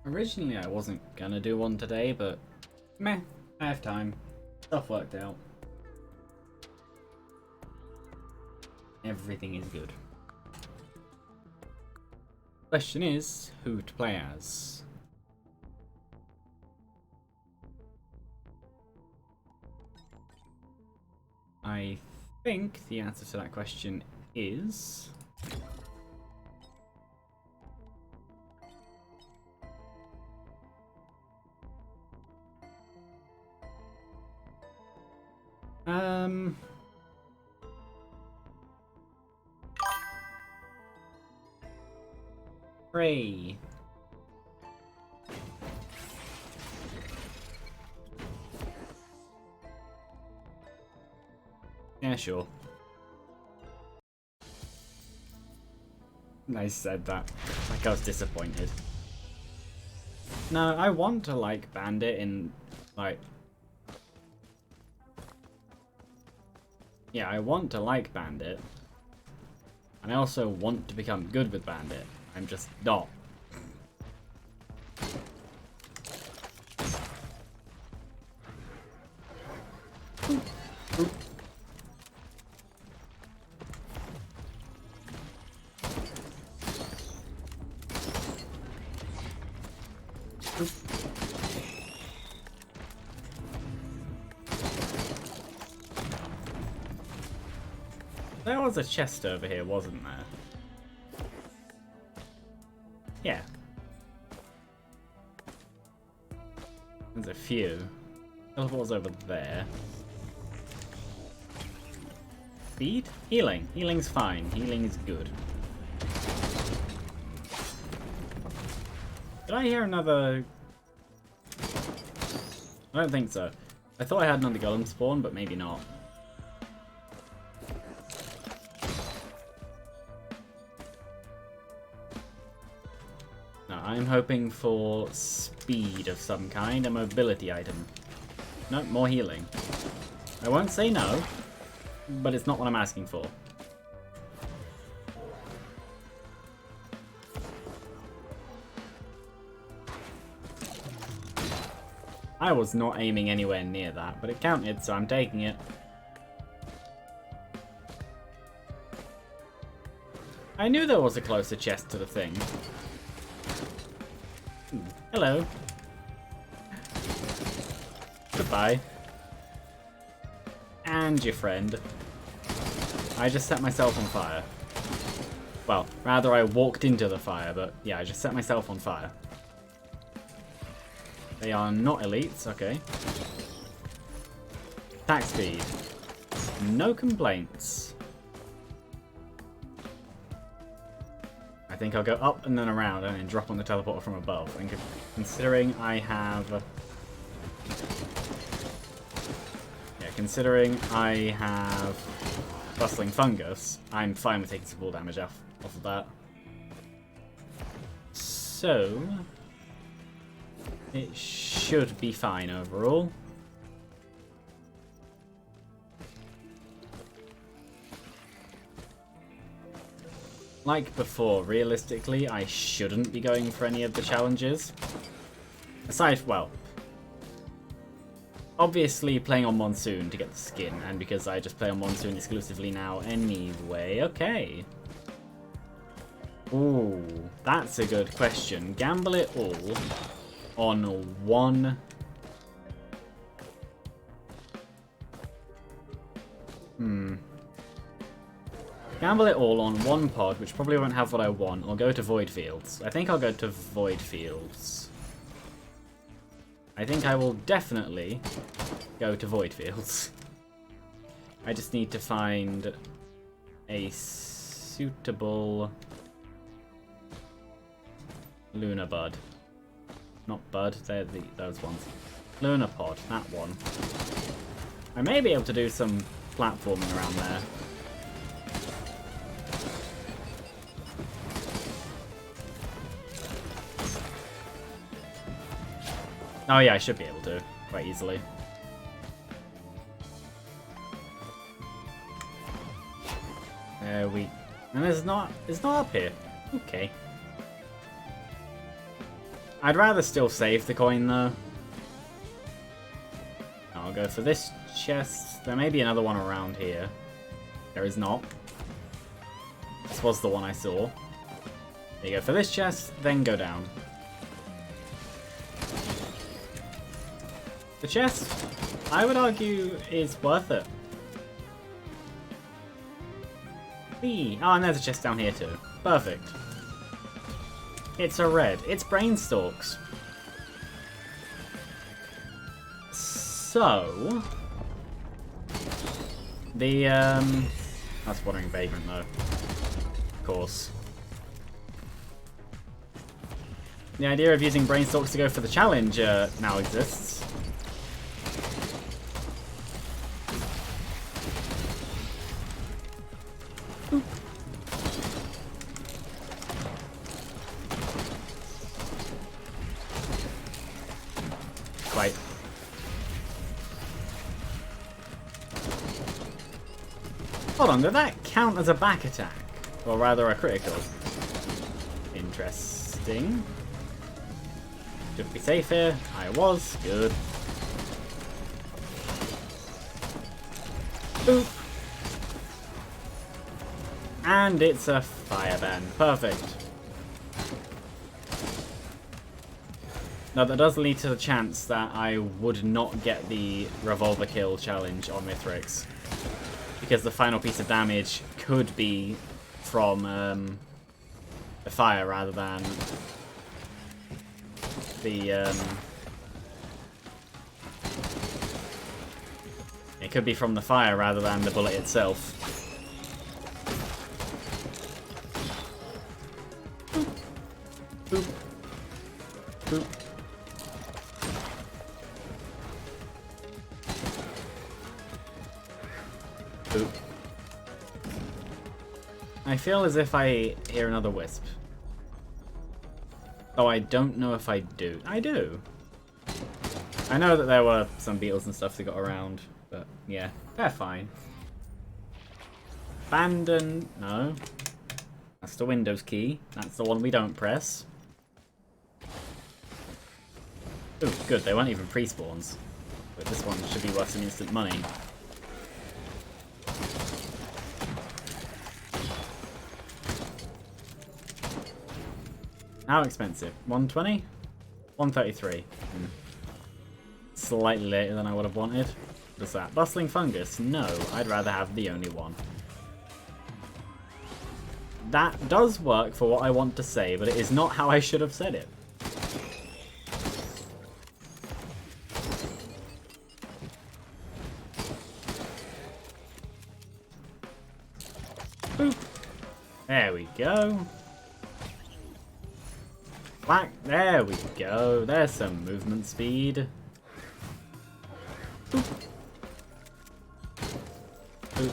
Originally I wasn't gonna do one today, but meh, I have time. Stuff worked out. Everything is good. Question is, who to play as? I think the answer to that question is... Prey. Yeah, sure. I said that. Like I was disappointed. No, I want to like Bandit in, like... Yeah, I want to like Bandit. And I also want to become good with Bandit. I'm just not. There was a chest over here, wasn't there? Yeah. There's a few. Teleport's over there. Speed? Healing. Healing's fine. Healing is good. Did I hear another... I don't think so. I thought I had another golem spawn, but maybe not. No, I'm hoping for speed of some kind, a mobility item. No, more healing. I won't say no, but it's not what I'm asking for. I was not aiming anywhere near that, but it counted, so I'm taking it. I knew there was a closer chest to the thing. Hello. Goodbye. And your friend. I just set myself on fire. Well, rather I walked into the fire, but yeah, I just set myself on fire. They are not elites, okay. Attack speed. No complaints. I think I'll go up and then around and then drop on the teleporter from above. And considering I have... Yeah, considering I have Bustling Fungus, I'm fine with taking some full damage off of that. So... it should be fine overall. Like before, realistically, I shouldn't be going for any of the challenges. Aside, well, obviously playing on Monsoon to get the skin, and because I just play on Monsoon exclusively now anyway. Okay. Ooh, that's a good question. Gamble it all on one... Gamble it all on one pod, which probably won't have what I want, or go to Void Fields. I think I'll go to Void Fields. I think I will definitely go to Void Fields. I just need to find a suitable Lunar Bud. Not Bud, they're those ones. Lunar Pod, that one. I may be able to do some platforming around there. Oh yeah, I should be able to, quite easily. And it's not up here. Okay. I'd rather still save the coin though. I'll go for this chest. There may be another one around here. There is not. This was the one I saw. There you go for this chest, then go down. The chest, I would argue, is worth it. Whee! Oh, and there's a chest down here too. Perfect. It's a red. It's Brainstalks. So... the, that's Wandering Vagrant, though. Of course. The idea of using Brainstalks to go for the challenge now exists. Quite. Hold on, did that count as a back attack? Or rather a critical? Interesting. Should be safe here. I was. Good. Boop. And it's a fire ban. Perfect. Now that does lead to the chance that I would not get the revolver kill challenge on Mithrix. Because the final piece of damage could be from the fire rather than the... it could be from the fire rather than the bullet itself. Boop. Boop. Boop. I feel as if I hear another wisp. Though I don't know if I do. I do. I know that there were some beetles and stuff that got around, but yeah, they're fine. Abandon. No. That's the Windows key. That's the one we don't press. Ooh, good. They weren't even pre-spawns. But this one should be worth some instant money. How expensive? 120? 133. Slightly later than I would have wanted. What's that? Bustling fungus? No, I'd rather have the only one. That does work for what I want to say, but it is not how I should have said it. Boop. There we go. Whack. There we go. There's some movement speed. Boop. Boop.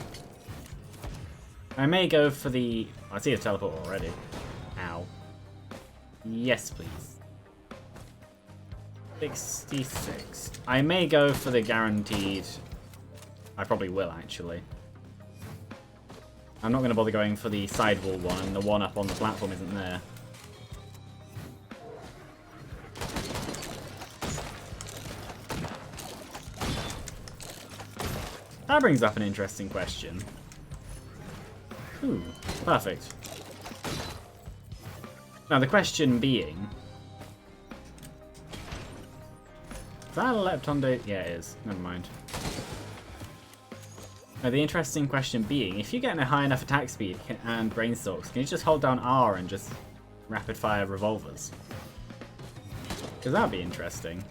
I may go for the... I see a teleport already. Ow. Yes, please. 66. I may go for the guaranteed... I probably will, actually. I'm not going to bother going for the sidewall one, and the one up on the platform isn't there. That brings up an interesting question. Ooh, perfect. Now the question being... Is that a Lepton? Yeah, it is. Never mind. Now the interesting question being, if you're getting a high enough attack speed and Brainstalks, can you just hold down R and just rapid fire revolvers? Because that would be interesting.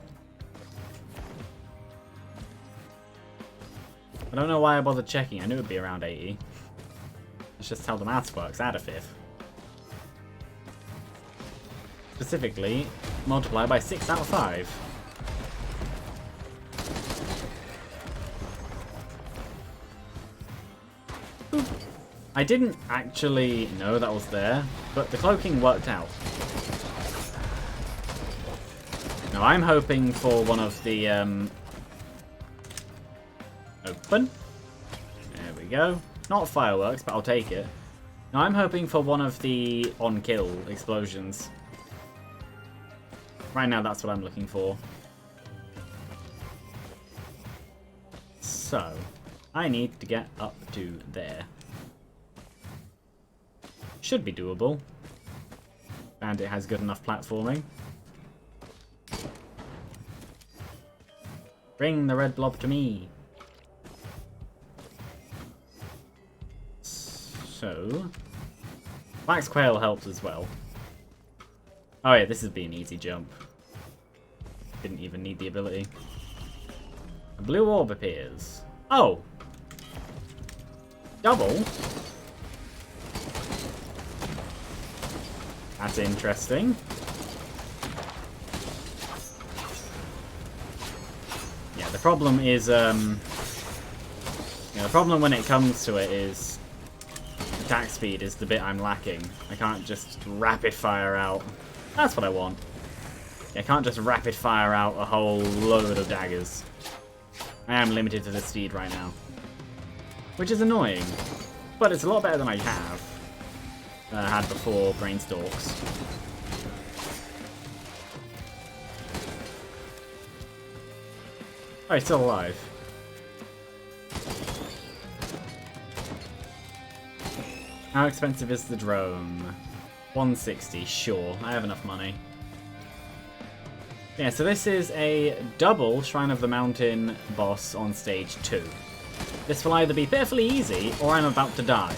I don't know why I bothered checking. I knew it would be around 80. Let's just how the maths works. Add a fifth. Specifically, multiply by 6 out of 5. Boop. I didn't actually know that was there, but the cloaking worked out. Now I'm hoping for one of the open. There we go. Not fireworks, but I'll take it. Now I'm hoping for one of the on-kill explosions. Right now, that's what I'm looking for. So, I need to get up to there. Should be doable. And it has good enough platforming. Bring the red blob to me. So, Wax Quail helps as well. Oh yeah, this would be an easy jump. Didn't even need the ability. A blue orb appears. Oh! Double? That's interesting. Yeah, the problem is, the problem when it comes to it is attack speed is the bit I'm lacking. I can't just rapid fire out. That's what I want. I can't just rapid fire out a whole load of daggers. I am limited to the speed right now. Which is annoying. But it's a lot better than I had before Brainstalks. Oh, he's still alive. How expensive is the drone? 160, sure. I have enough money. Yeah, so this is a double Shrine of the Mountain boss on stage 2. This will either be pitifully easy, or I'm about to die.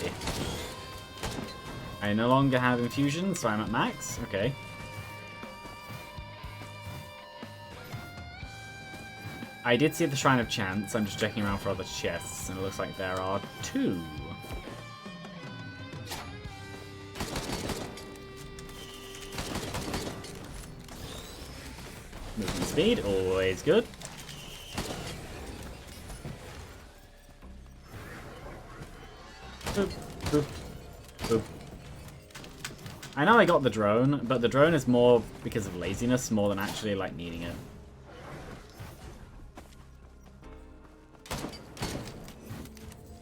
I no longer have infusion, so I'm at max. Okay. I did see the Shrine of Chance. I'm just checking around for other chests, and it looks like there are 2. Movement speed, always good. Boop, boop, boop. I know I got the drone, but the drone is more because of laziness more than actually like needing it.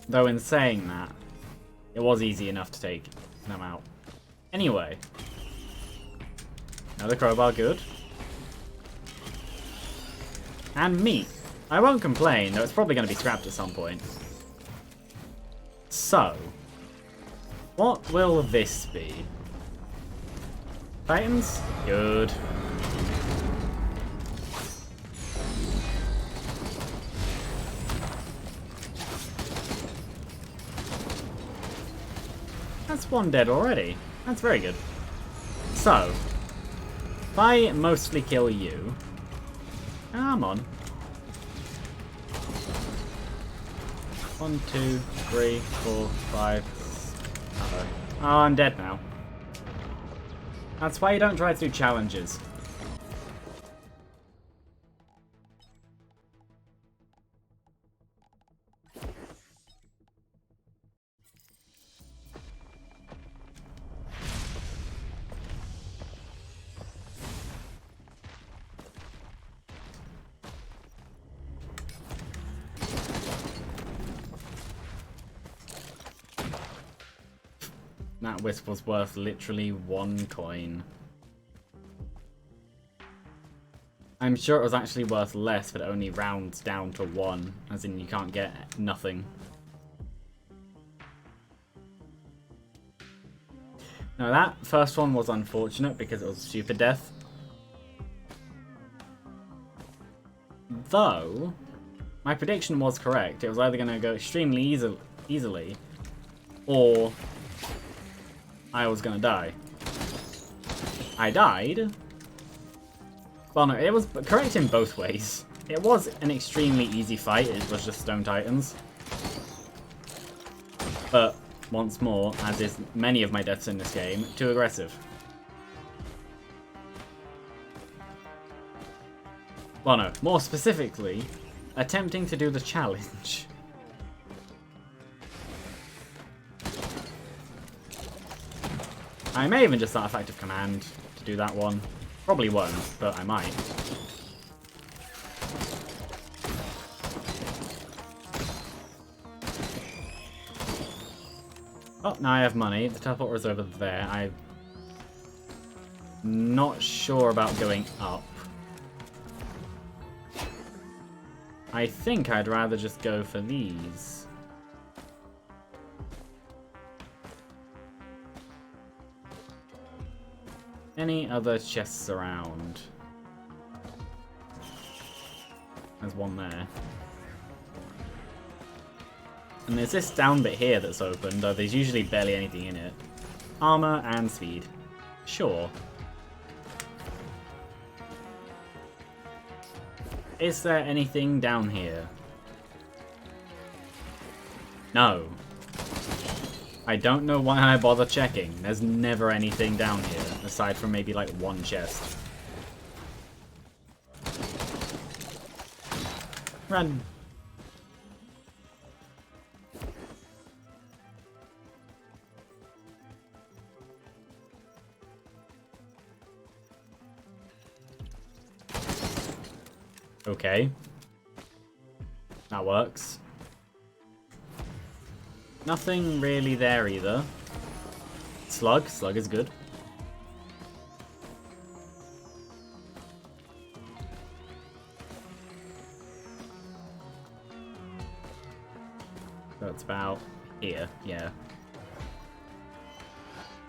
Though in saying that, it was easy enough to take them out. Anyway. Another crowbar, good. And meat. I won't complain, though it's probably going to be scrapped at some point. So, what will this be? Titans? Good. That's one dead already. That's very good. So, if I mostly kill you... Come on. 1, 2, 3, 4, 5. Uh-oh. Oh, I'm dead now. That's why you don't try to do challenges. That wisp was worth literally 1 coin. I'm sure it was actually worth less, but it only rounds down to 1, as in you can't get nothing. Now that first one was unfortunate because it was a stupid death. Though, my prediction was correct. It was either going to go extremely easily, or I was gonna die. I died. Well, no, it was correct in both ways. It was an extremely easy fight, it was just Stone Titans. But, once more, as is many of my deaths in this game, too aggressive. Well, no, more specifically, attempting to do the challenge. I may even just start Effective Command to do that one. Probably won't, but I might. Oh, now I have money. The teleporter is over there. Not sure about going up. I think I'd rather just go for these. Any other chests around? There's one there. And there's this down bit here that's open, though there's usually barely anything in it. Armor and speed. Sure. Is there anything down here? No. I don't know why I bother checking. There's never anything down here, aside from maybe like one chest. Run. Okay. That works. Nothing really there either. Slug. Slug is good. So it's about here, yeah.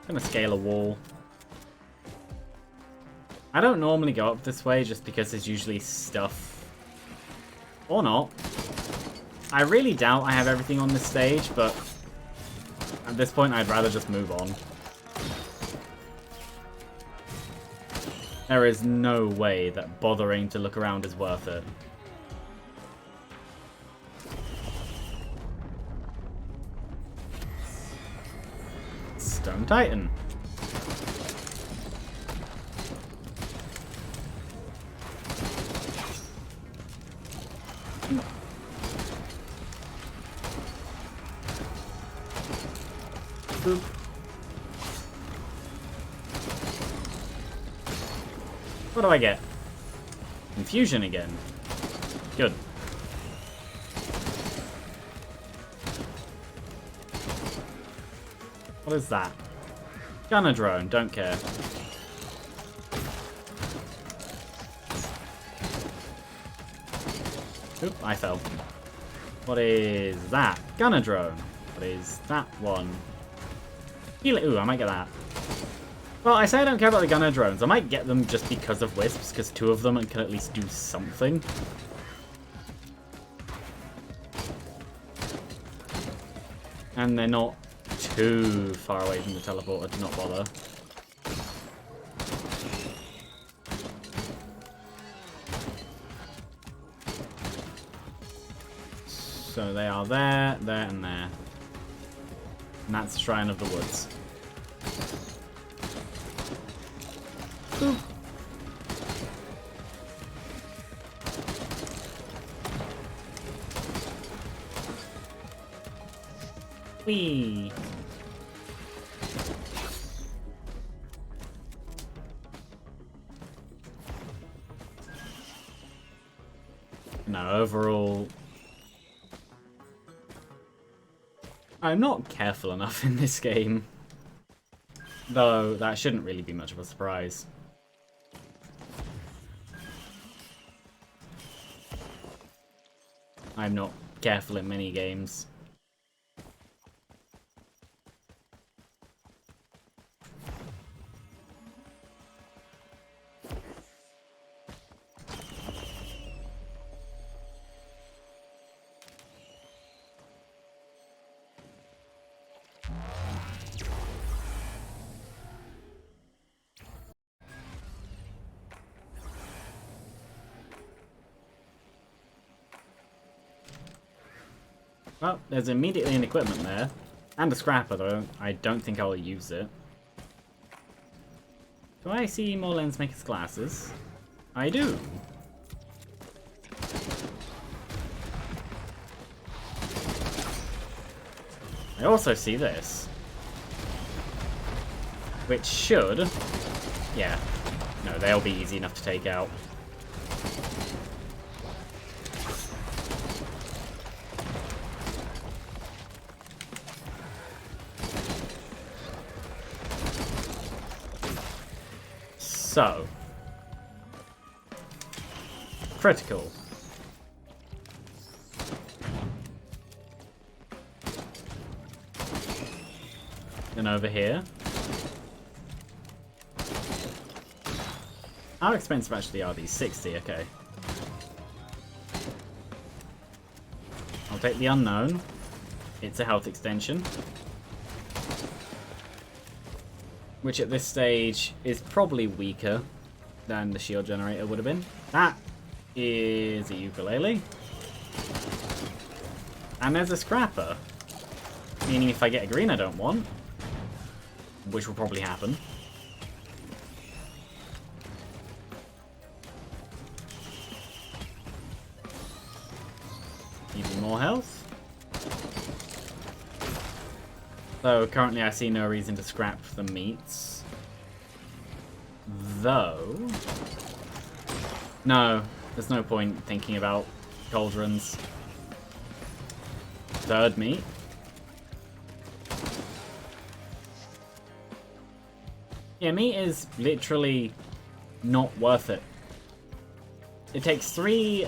I'm gonna scale a wall. I don't normally go up this way just because there's usually stuff. Or not. I really doubt I have everything on this stage, but at this point I'd rather just move on. There is no way that bothering to look around is worth it. Stone Titan. Boop. What do I get? Confusion again. Good. What is that? Gunner drone, don't care. Oop, I fell. What is that? Gunner drone. What is that one? Ooh, I might get that. Well, I say I don't care about the gunner drones. I might get them just because of wisps, because 2 of them can at least do something. And they're not too far away from the teleporter, do not bother. So they are there, there, and there. And that's Shrine of the Woods. Boop. Whee! No, overall, I'm not careful enough in this game. Though, that shouldn't really be much of a surprise. I'm not careful in many games. Well, there's immediately an equipment there. And a scrapper, though. I don't think I'll use it. Do I see more lens makers glasses? I do. I also see this. Which should... Yeah. No, they'll be easy enough to take out. So. Critical. Then over here. How expensive actually are these? 60, okay. I'll take the unknown. It's a health extension. Which at this stage is probably weaker than the shield generator would have been. That is a ukulele. And there's a scrapper. Meaning if I get a green I don't want, which will probably happen. Even more health. So currently I see no reason to scrap the meats. Though... No, there's no point thinking about cauldrons. Third meat. Yeah, meat is literally not worth it. It takes 3...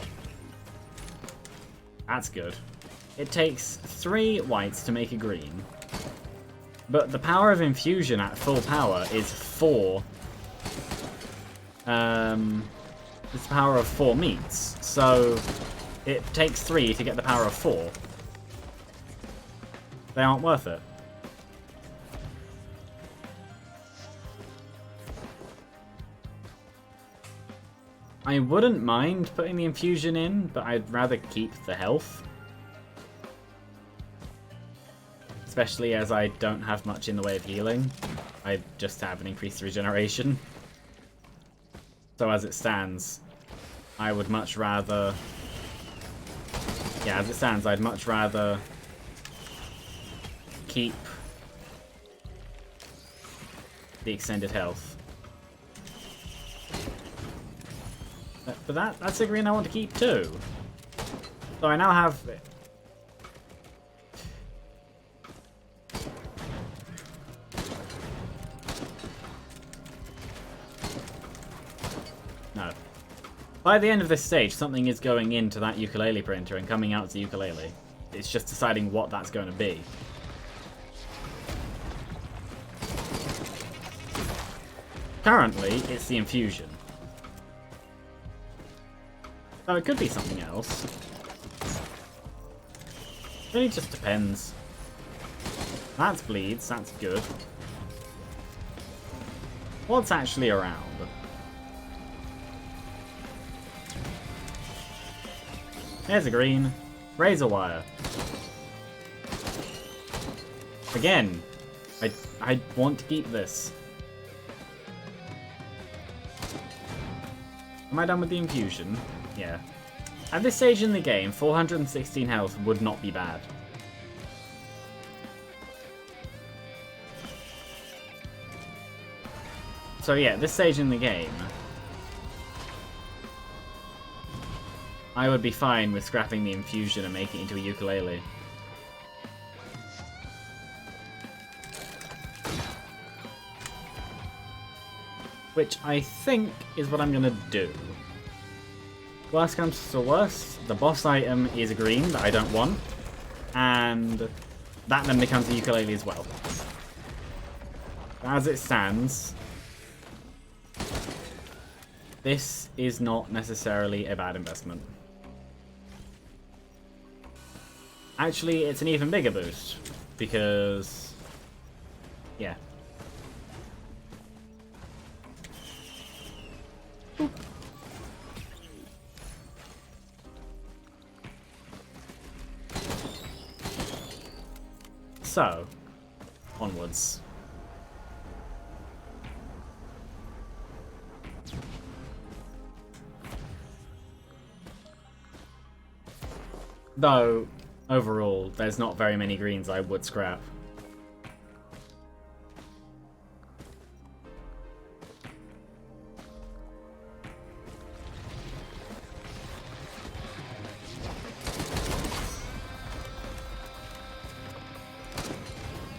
That's good. It takes 3 whites to make a green. But the power of infusion at full power is 4. It's the power of 4 meats. So it takes 3 to get the power of 4. They aren't worth it. I wouldn't mind putting the infusion in, but I'd rather keep the health. Especially as I don't have much in the way of healing. I just have an increased regeneration. So as it stands, I would much rather... Yeah, as it stands, I'd much rather keep the extended health. But that's a green I want to keep too. So I now have... No. By the end of this stage, something is going into that ukulele printer and coming out as a ukulele. It's just deciding what that's going to be. Currently, it's the infusion. So it could be something else. It really just depends. That's bleeds, that's good. What's actually around? There's a green. Razor wire. Again, I want to keep this. Am I done with the infusion? Yeah. At this stage in the game, 416 health would not be bad. So yeah, at this stage in the game, I would be fine with scrapping the infusion and making it into a ukulele. Which I think is what I'm gonna do. Worst comes to worst, the boss item is a green that I don't want, and that then becomes a ukulele as well. As it stands, this is not necessarily a bad investment. Actually, it's an even bigger boost, because, yeah. Boop. So, onwards. Though, overall, there's not very many greens I would scrap.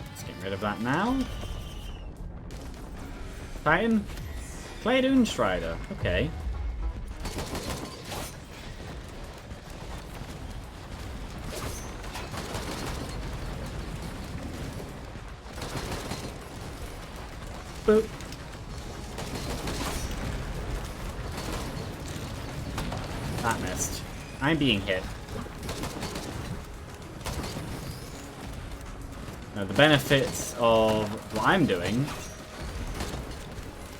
Let's get rid of that now. Titan, Claydoon Strider. Okay. Boop. That missed. I'm being hit. Now, the benefits of what I'm doing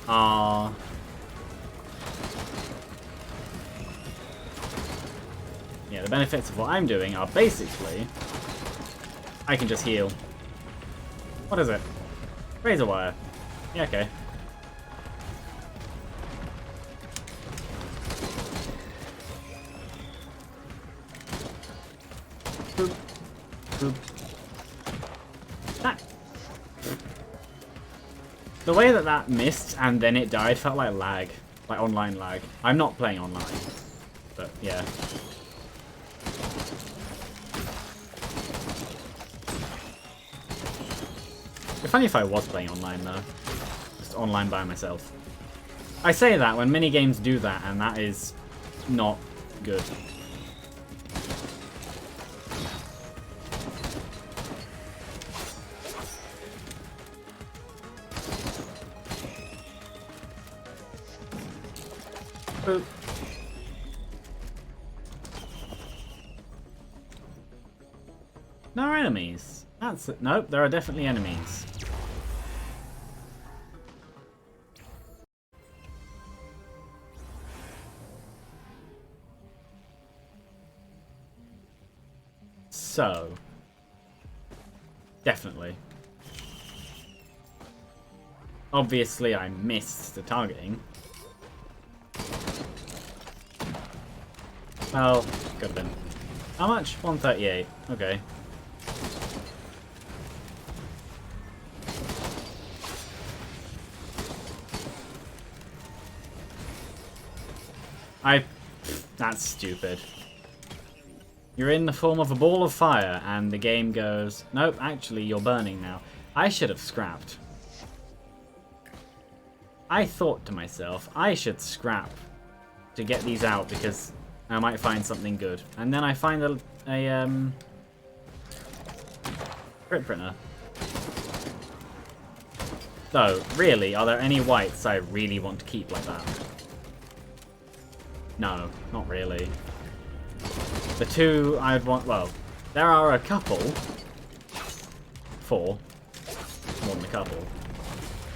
are... Yeah, the benefits of what I'm doing are basically... I can just heal. What is it? Razor wire. Yeah, okay. Boop. Boop. That. The way that that missed and then it died felt like lag. Like online lag. I'm not playing online. But yeah. It'd be funny if I was playing online though. Just online by myself. I say that when many games do that and that is not good. Boop. No enemies. That's it. Nope, there are definitely enemies. So, definitely. Obviously, I missed the targeting. Well, could have been. How much? 138. Okay. That's stupid. You're in the form of a ball of fire, and the game goes, nope, actually, you're burning now. I should have scrapped. I thought to myself, I should scrap to get these out, because I might find something good. And then I find a crit printer. Though, really, are there any whites I really want to keep like that? No, not really. The two I'd want... Well, there are a couple. 4. More than a couple.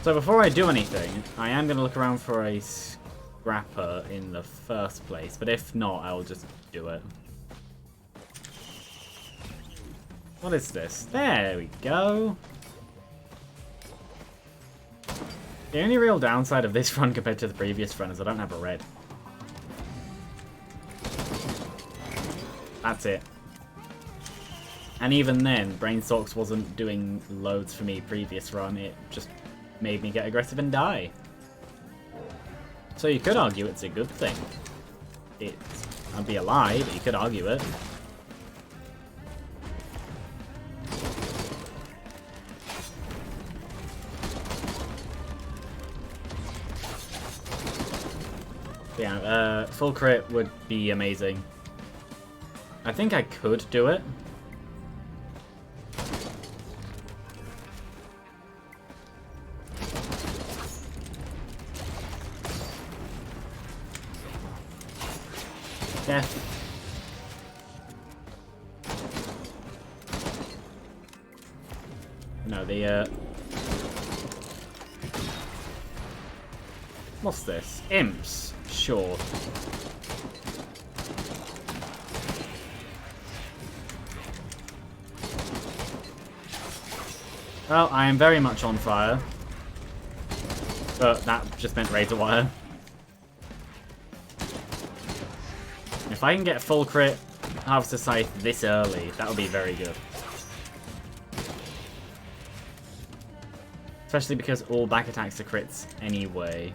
So before I do anything, I am going to look around for a scrapper in the first place. But if not, I'll just do it. What is this? There we go. The only real downside of this run compared to the previous run is I don't have a red. That's it. And even then, Brainstalks wasn't doing loads for me previous run. It just made me get aggressive and die. So you could argue it's a good thing. I'd be a lie, but you could argue it. Yeah, full crit would be amazing. I think I could do it. Death. No, the what's this? Imps. Sure. Well, I am very much on fire. But that just meant razor wire. If I can get full crit Harvester Scythe this early, that would be very good. Especially because all back attacks are crits anyway.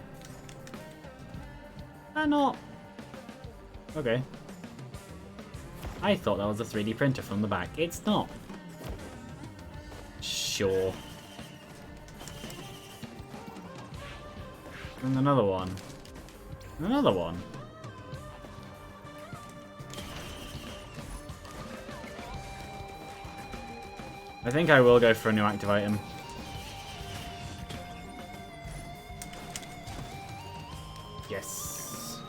They're not. Okay. I thought that was a 3D printer from the back. It's not. Sure. And another one. Another one. I think I will go for a new active item. Yes.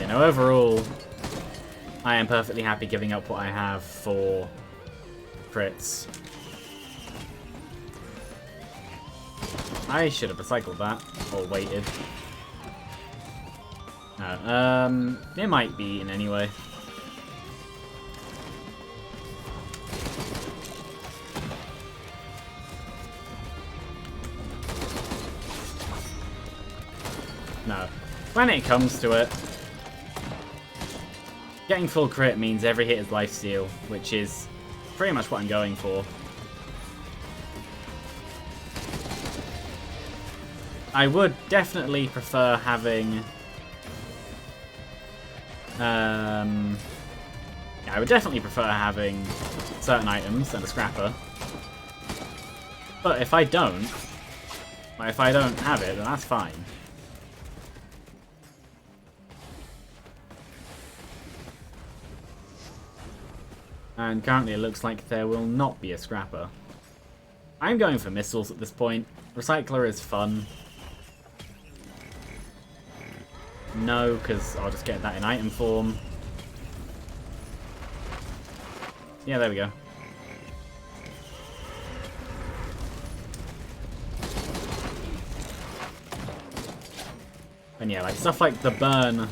You know, overall, I am perfectly happy giving up what I have for crits. I should have recycled that, or waited. No, it might be in any way. No. When it comes to it, getting full crit means every hit is lifesteal, which is pretty much what I'm going for. I would definitely prefer having... I would definitely prefer having certain items and a scrapper. But if I don't have it, then that's fine. And currently it looks like there will not be a scrapper. I'm going for missiles at this point. Recycler is fun. No, because I'll just get that in item form. Yeah, there we go. And yeah, like stuff like the burn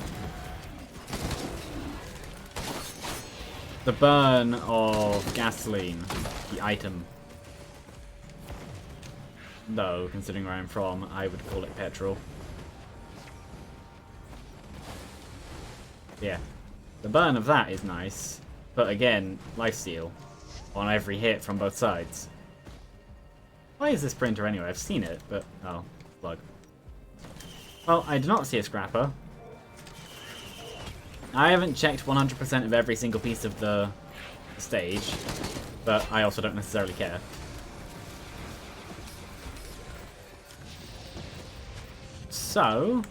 of gasoline, the item. Though, considering where I'm from, I would call it petrol. Yeah, the burn of that is nice, but again, lifesteal on every hit from both sides. Why is this printer anyway? I've seen it, but oh, plug. Well, I do not see a scrapper. I haven't checked 100% of every single piece of the stage, but I also don't necessarily care. So...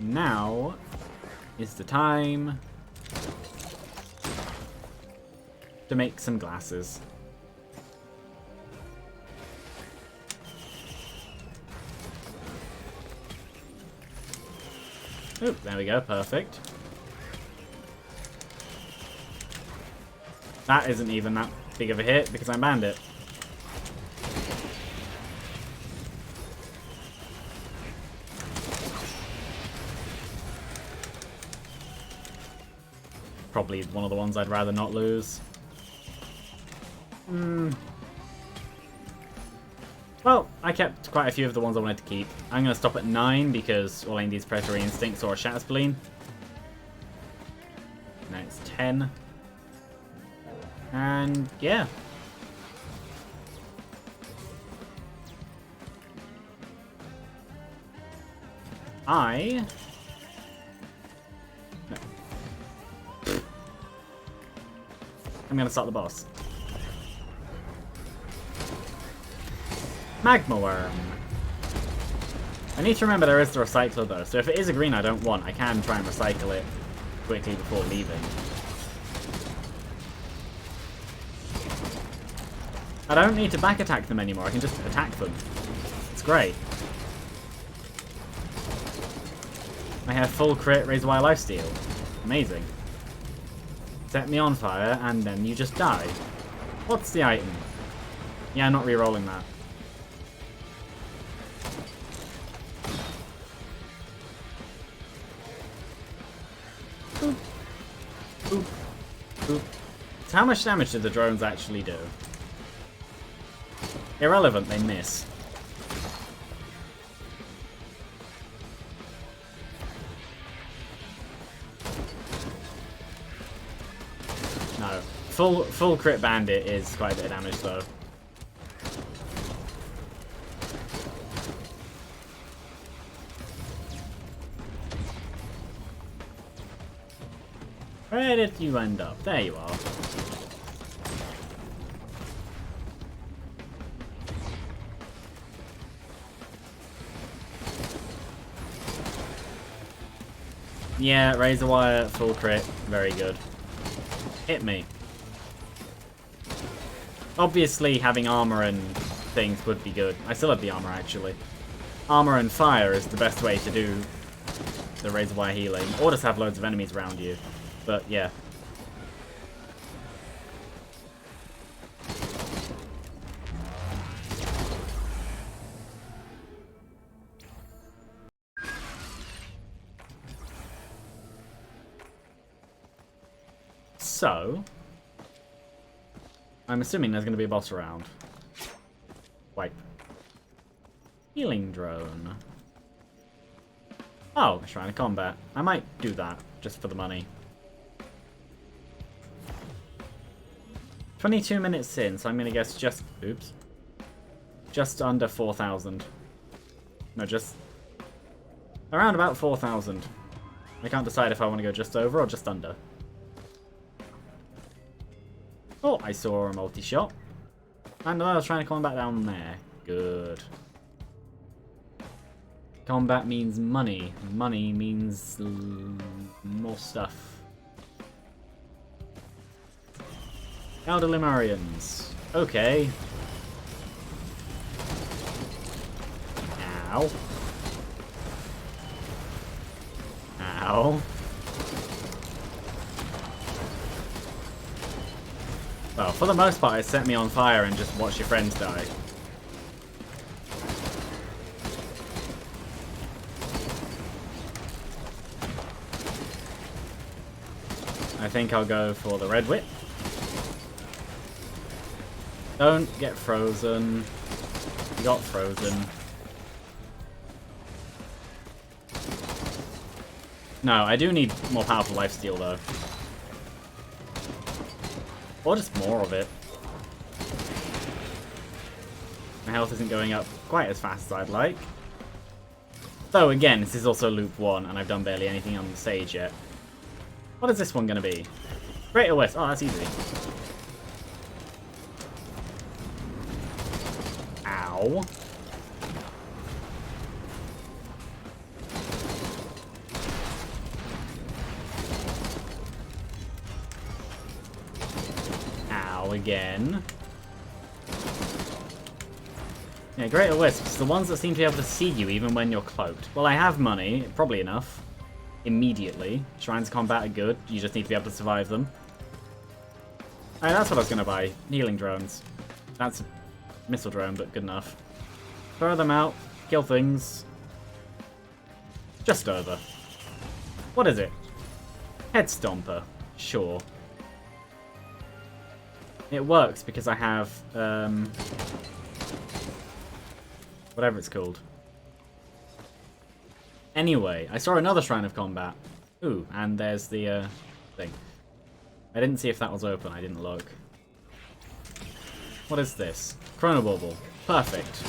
now is the time to make some glasses. Oh, there we go, perfect. That isn't even that big of a hit because I banned it. Probably one of the ones I'd rather not lose. Well, I kept quite a few of the ones I wanted to keep. I'm going to stop at 9 because all I need is Predatory Instincts or a Shatter Spleen. Now it's 10. And yeah. I'm going to start the boss. Magma Worm. I need to remember there is the recycler though, so if it is a green I don't want, I can try and recycle it quickly before leaving. I don't need to back attack them anymore, I can just attack them. It's great. I have full crit, raise wire lifesteal. Amazing. Set me on fire, and then you just die. What's the item? Yeah, I'm not re-rolling that. Boop. Boop. Boop. So how much damage do the drones actually do? Irrelevant, they miss. No. Full crit bandit is quite a bit of damage though. Where did you end up? There you are. Yeah, razor wire, full crit. Very good. Hit me. Obviously, having armor and things would be good. I still have the armor, actually. Armor and fire is the best way to do the razor wire healing. Or just have loads of enemies around you. But, yeah. So, I'm assuming there's going to be a boss around. Wipe. Healing drone. Oh, Shrine of Combat. I might do that, just for the money. 22 minutes in, so I'm going to guess just... Oops. Just under 4,000. No, just... around about 4,000. I can't decide if I want to go just over or just under. Oh, I saw a multi-shot. And I was trying to combat down there. Good. Combat means money. Money means more stuff. Elder Lemurians. Okay. Ow. Ow. Well, for the most part, it set me on fire and just watch your friends die. I think I'll go for the Red Whip. Don't get frozen. You got frozen. No, I do need more powerful lifesteal, though. Or just more of it. My health isn't going up quite as fast as I'd like. Though, again, this is also loop 1, and I've done barely anything on the stage yet. What is this one going to be? Greater West. Oh, that's easy. Ow. Again. Yeah, Greater Wisps, the ones that seem to be able to see you even when you're cloaked. Well, I have money, probably enough. Immediately. Shrines of Combat are good, you just need to be able to survive them. Alright, that's what I was going to buy. Healing drones. That's a missile drone, but good enough. Throw them out, kill things. Just over. What is it? Head Stomper. Sure. It works because I have, whatever it's called. Anyway, I saw another Shrine of Combat. Ooh, and there's the, thing. I didn't see if that was open, I didn't look. What is this? Chronobauble. Perfect.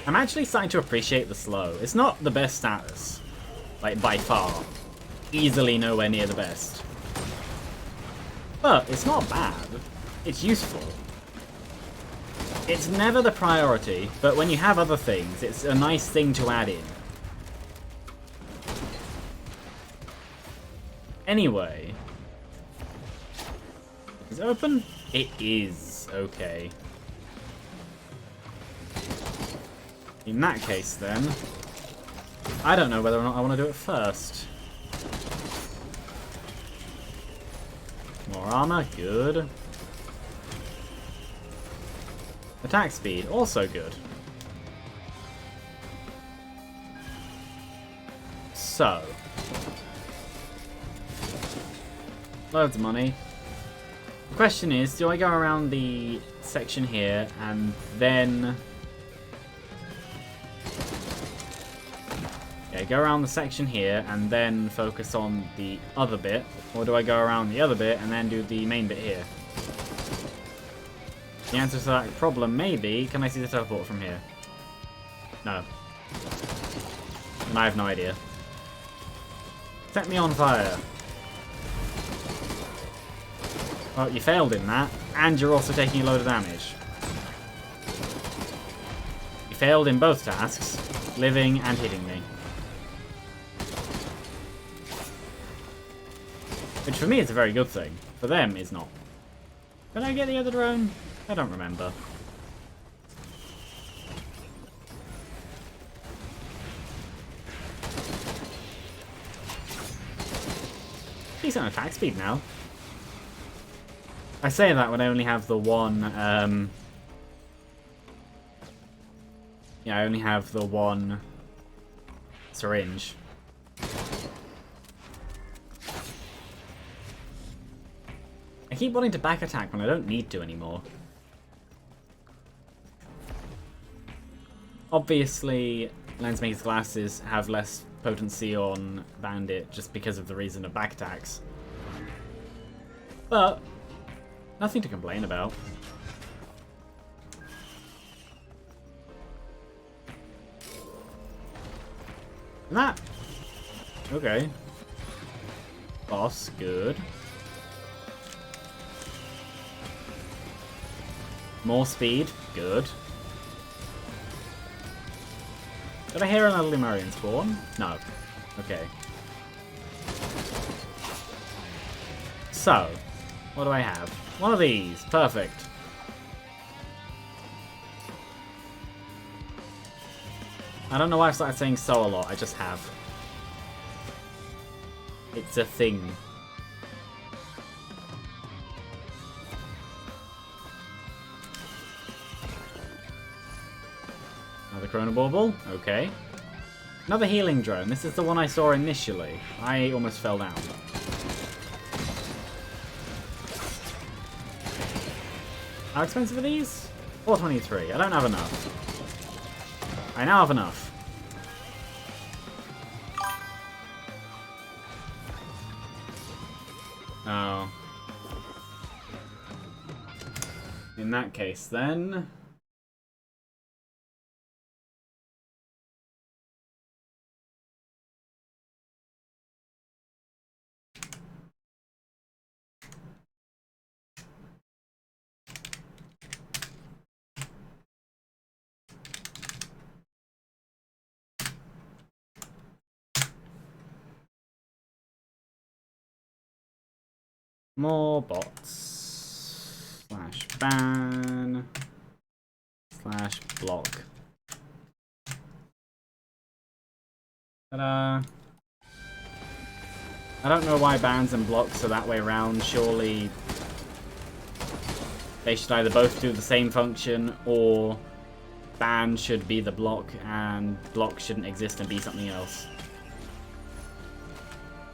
I'm actually starting to appreciate the slow. It's not the best status. Like, by far. Easily nowhere near the best. But it's not bad. It's useful. It's never the priority, but when you have other things, it's a nice thing to add in. Anyway. Is it open? It is. Okay. In that case, then, I don't know whether or not I want to do it first. More armor, good. Attack speed, also good. So. Loads of money. The question is, do I go around the section here and then... Okay, go around the section here and then focus on the other bit, or do I go around the other bit and then do the main bit here? The answer to that problem may be, can I see the teleport from here? No. And I have no idea. Set me on fire. Well, you failed in that, and you're also taking a load of damage. You failed in both tasks, living and hitting me. Which for me is a very good thing. For them, is not. Did I get the other drone? I don't remember. Decent attack speed now. I say that when I only have the one, yeah, I only have the one syringe. I keep wanting to back attack when I don't need to anymore. Obviously, Lensmaker's glasses have less potency on Bandit just because of the reason of back attacks. But nothing to complain about. That. Okay. Boss, good. More speed, good. Did I hear another Lemurian spawn? No. Okay. So, what do I have? One of these. Perfect. I don't know why I've started saying so a lot. I just have. It's a thing. Another Chronobauble. Okay. Another healing drone. This is the one I saw initially. I almost fell down. How expensive are these? 423. I don't have enough. I now have enough. Oh. In that case, then... more bots. Slash ban. Slash block. Ta-da. I don't know why bans and blocks are that way around. Surely they should either both do the same function, or ban should be the block and block shouldn't exist and be something else.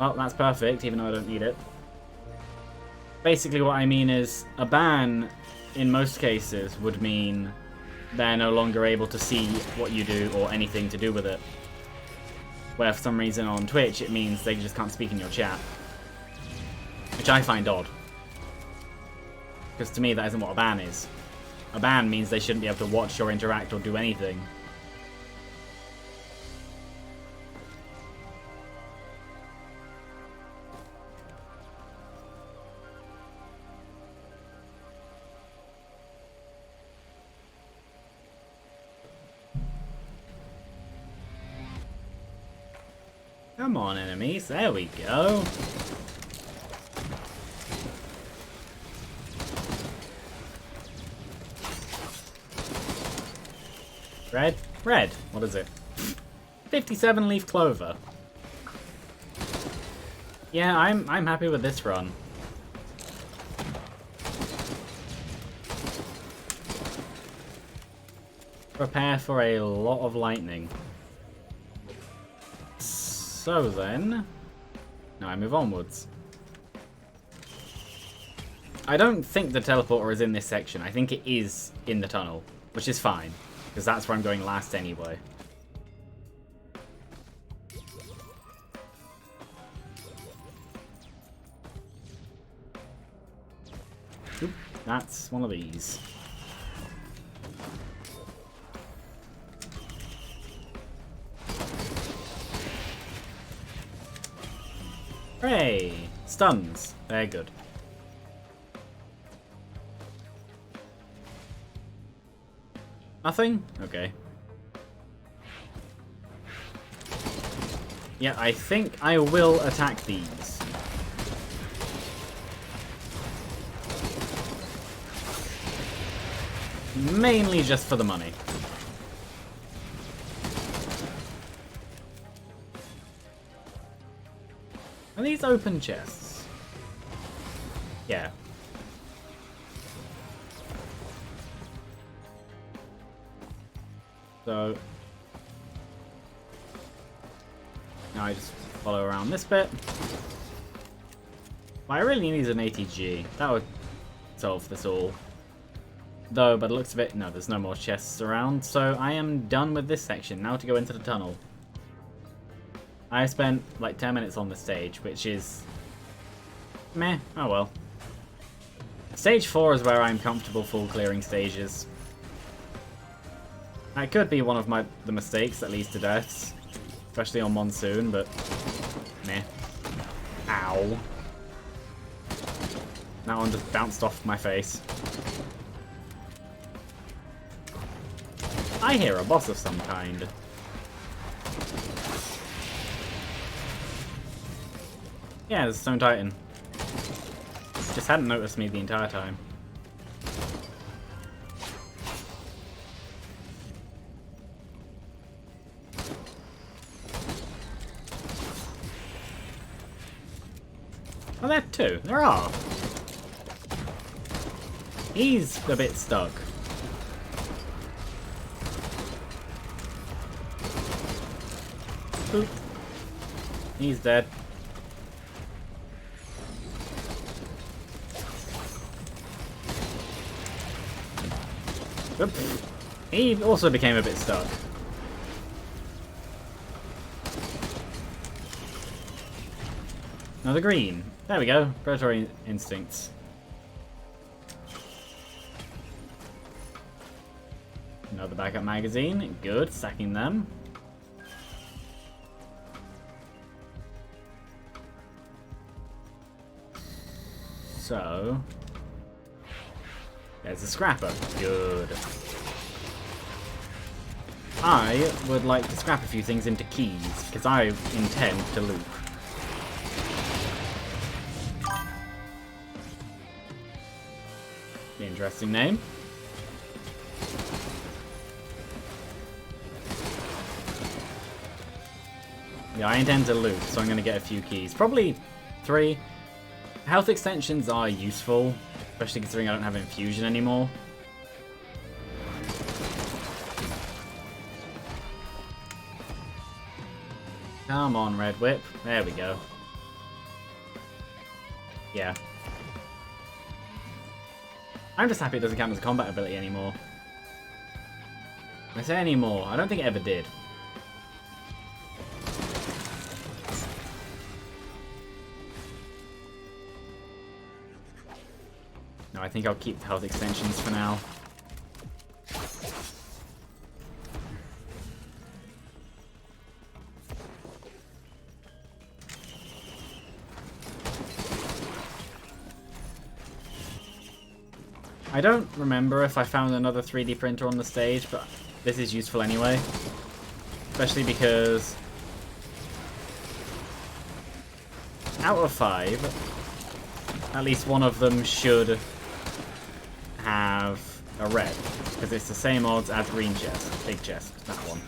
Well, that's perfect, even though I don't need it. Basically what I mean is, a ban, in most cases, would mean they're no longer able to see what you do or anything to do with it. Where for some reason on Twitch, it means they just can't speak in your chat. Which I find odd. Because to me, that isn't what a ban is. A ban means they shouldn't be able to watch or interact or do anything. Come on, enemies. There we go. Red? Red. What is it? 57 leaf clover. Yeah, I'm happy with this run. Prepare for a lot of lightning. So then, now I move onwards. I don't think the teleporter is in this section. I think it is in the tunnel, which is fine, because that's where I'm going last anyway. Oop, that's one of these. Hooray! Stuns. They're good. Nothing? Okay. Yeah, I think I will attack these. mainly just for the money. Are these open chests? Yeah. So now I just follow around this bit. I really need an ATG. That would solve this all. Though, by the looks of it, no, there's no more chests around, so I am done with this section. Now to go into the tunnel. I spent like 10 minutes on the stage, which is meh, oh well. Stage 4 is where I'm comfortable full clearing stages. That could be one of the mistakes that leads to deaths, especially on Monsoon, but meh. Ow. That one just bounced off my face. I hear a boss of some kind. Yeah, there's a Stone Titan. Just hadn't noticed me the entire time. Oh, there are two. There are. He's a bit stuck. Boop. He's dead. Oop. He also became a bit stuck. Another green. There we go. Predatory instincts. Another backup magazine. Good. Stacking them. So, there's a scrapper. Good. I would like to scrap a few things into keys, because I intend to loop. Interesting name. Yeah, I intend to loop, so I'm going to get a few keys. Probably 3. Health extensions are useful, especially considering I don't have infusion anymore. Come on, Red Whip. There we go. Yeah. I'm just happy it doesn't count as a combat ability anymore. I say anymore. I don't think it ever did. No, I think I'll keep the health extensions for now. I don't remember if I found another 3D printer on the stage, but this is useful anyway. Especially because out of 5, at least one of them should have a red, because it's the same odds as green chest, big chest, that one.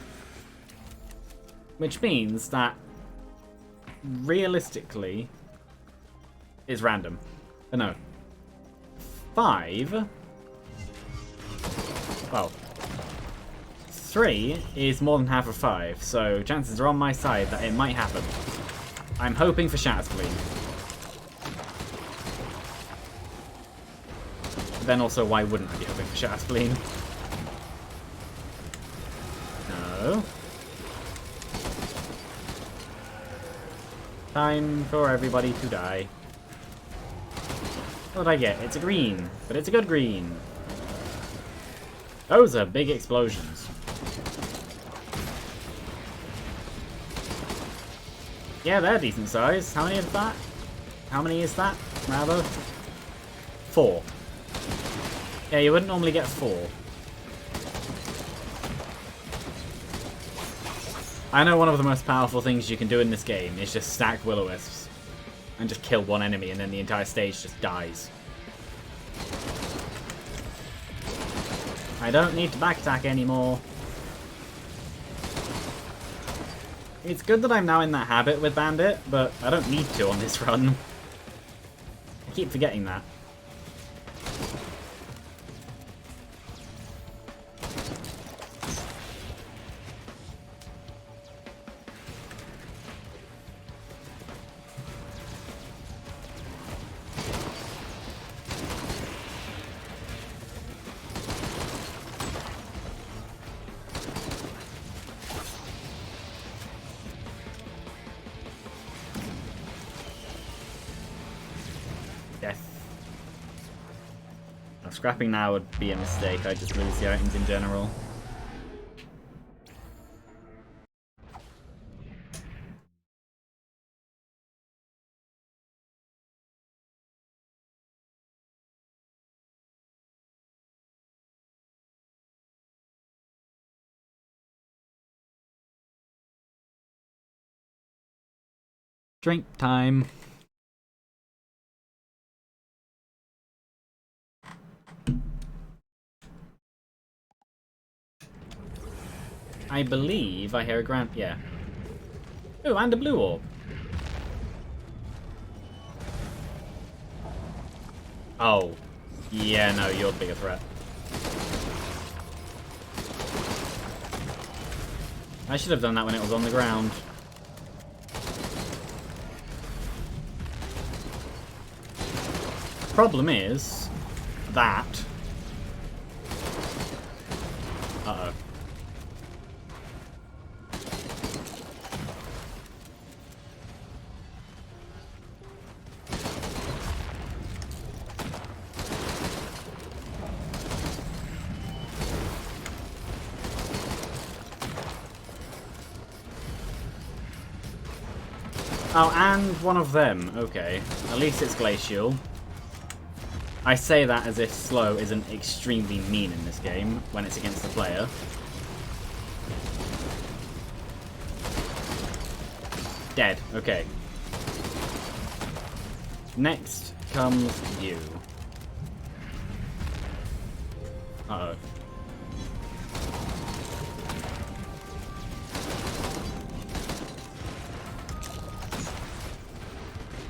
Which means that realistically is random. But no. 5. Well, 3 is more than half of 5, so chances are on my side that it might happen. I'm hoping for Shatter's Spleen. But then also, why wouldn't I be hoping for Shatter's Spleen? No. Time for everybody to die. What did I get? It's a green, but it's a good green. Those are big explosions. Yeah, they're decent size. How many is that? How many is that, rather? 4. Yeah, you wouldn't normally get 4. I know one of the most powerful things you can do in this game is just stack Will-O-Wisps and just kill one enemy and then the entire stage just dies. I don't need to back attack anymore. It's good that I'm now in that habit with Bandit, but I don't need to on this run. I keep forgetting that. Scrapping now would be a mistake, I just lose the items in general. Drink time. I believe I hear a grand... yeah. Ooh, and a blue orb. Oh. Yeah, no, you're the bigger threat. I should have done that when it was on the ground. Problem is... that... Uh-oh. Oh, and one of them. Okay. At least it's glacial. I say that as if slow isn't extremely mean in this game when it's against the player. Dead. Okay. Next comes you. Uh-oh.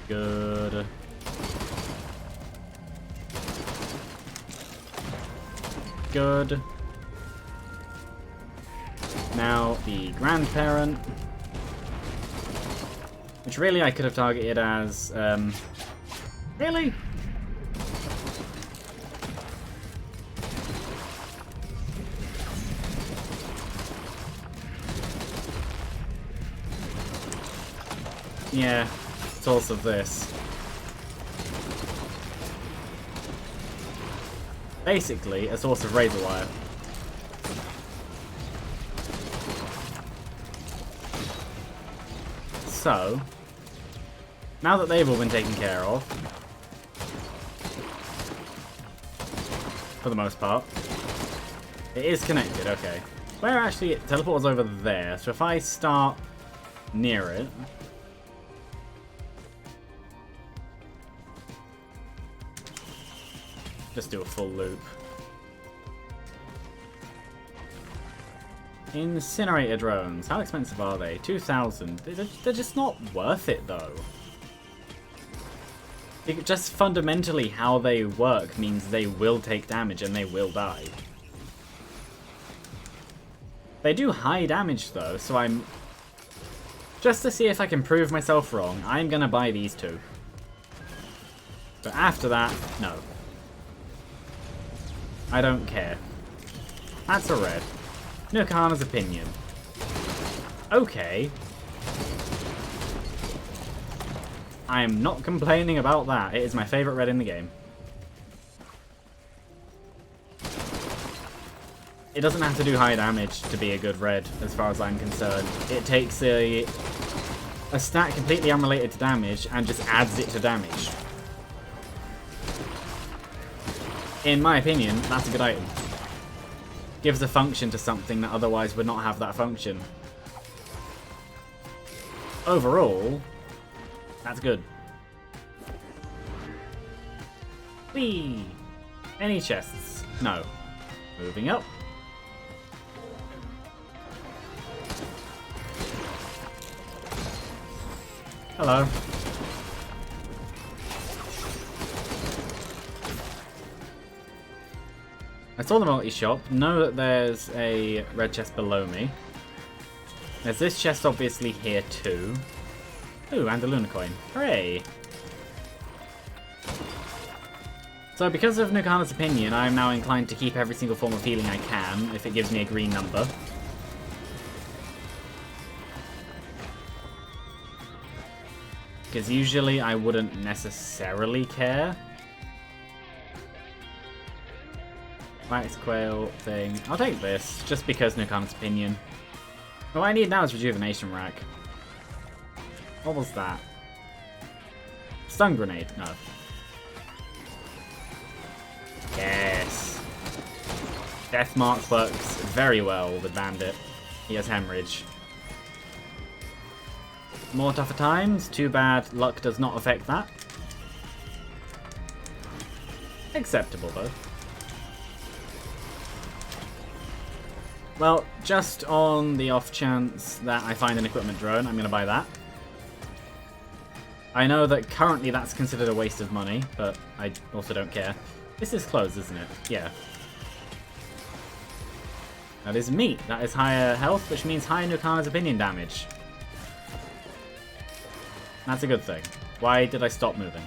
Good. Good. Now the grandparent, which really I could have targeted as, really? Yeah. Source of this. Basically, a source of razor wire. So, now that they've all been taken care of, for the most part, it is connected, okay. Where actually, teleport was over there, so if I start near it, just do a full loop. Incinerator drones. How expensive are they? 2,000. They're just not worth it, though. Just fundamentally how they work means they will take damage and they will die. They do high damage, though, so I'm... just to see if I can prove myself wrong, I'm gonna buy these two. But after that, no. I don't care. That's a red. Nukahana's opinion. Okay. I am not complaining about that. It is my favourite red in the game. It doesn't have to do high damage to be a good red, as far as I'm concerned. It takes a stat completely unrelated to damage and just adds it to damage. In my opinion, that's a good item. Gives a function to something that otherwise would not have that function. Overall, that's good. Whee! Any chests? No. Moving up. Hello. I saw the multi-shop. Know that there's a red chest below me. There's this chest obviously here too. Ooh, and a Luna coin. Hooray! So because of Nukana's opinion, I am now inclined to keep every single form of healing I can, if it gives me a green number. Because usually I wouldn't necessarily care. Wax Quail thing. I'll take this, just because Nukana's opinion. What I need now is Rejuvenation Rack. What was that? Stun Grenade? No. Yes. Death Mark works very well with Bandit. He has Hemorrhage. More tougher times. Too bad luck does not affect that. Acceptable though. Well, just on the off chance that I find an equipment drone, I'm going to buy that. I know that currently that's considered a waste of money, but I also don't care. This is closed, isn't it? Yeah. That is meat. That is higher health, which means higher Nukana's opinion damage. That's a good thing. Why did I stop moving?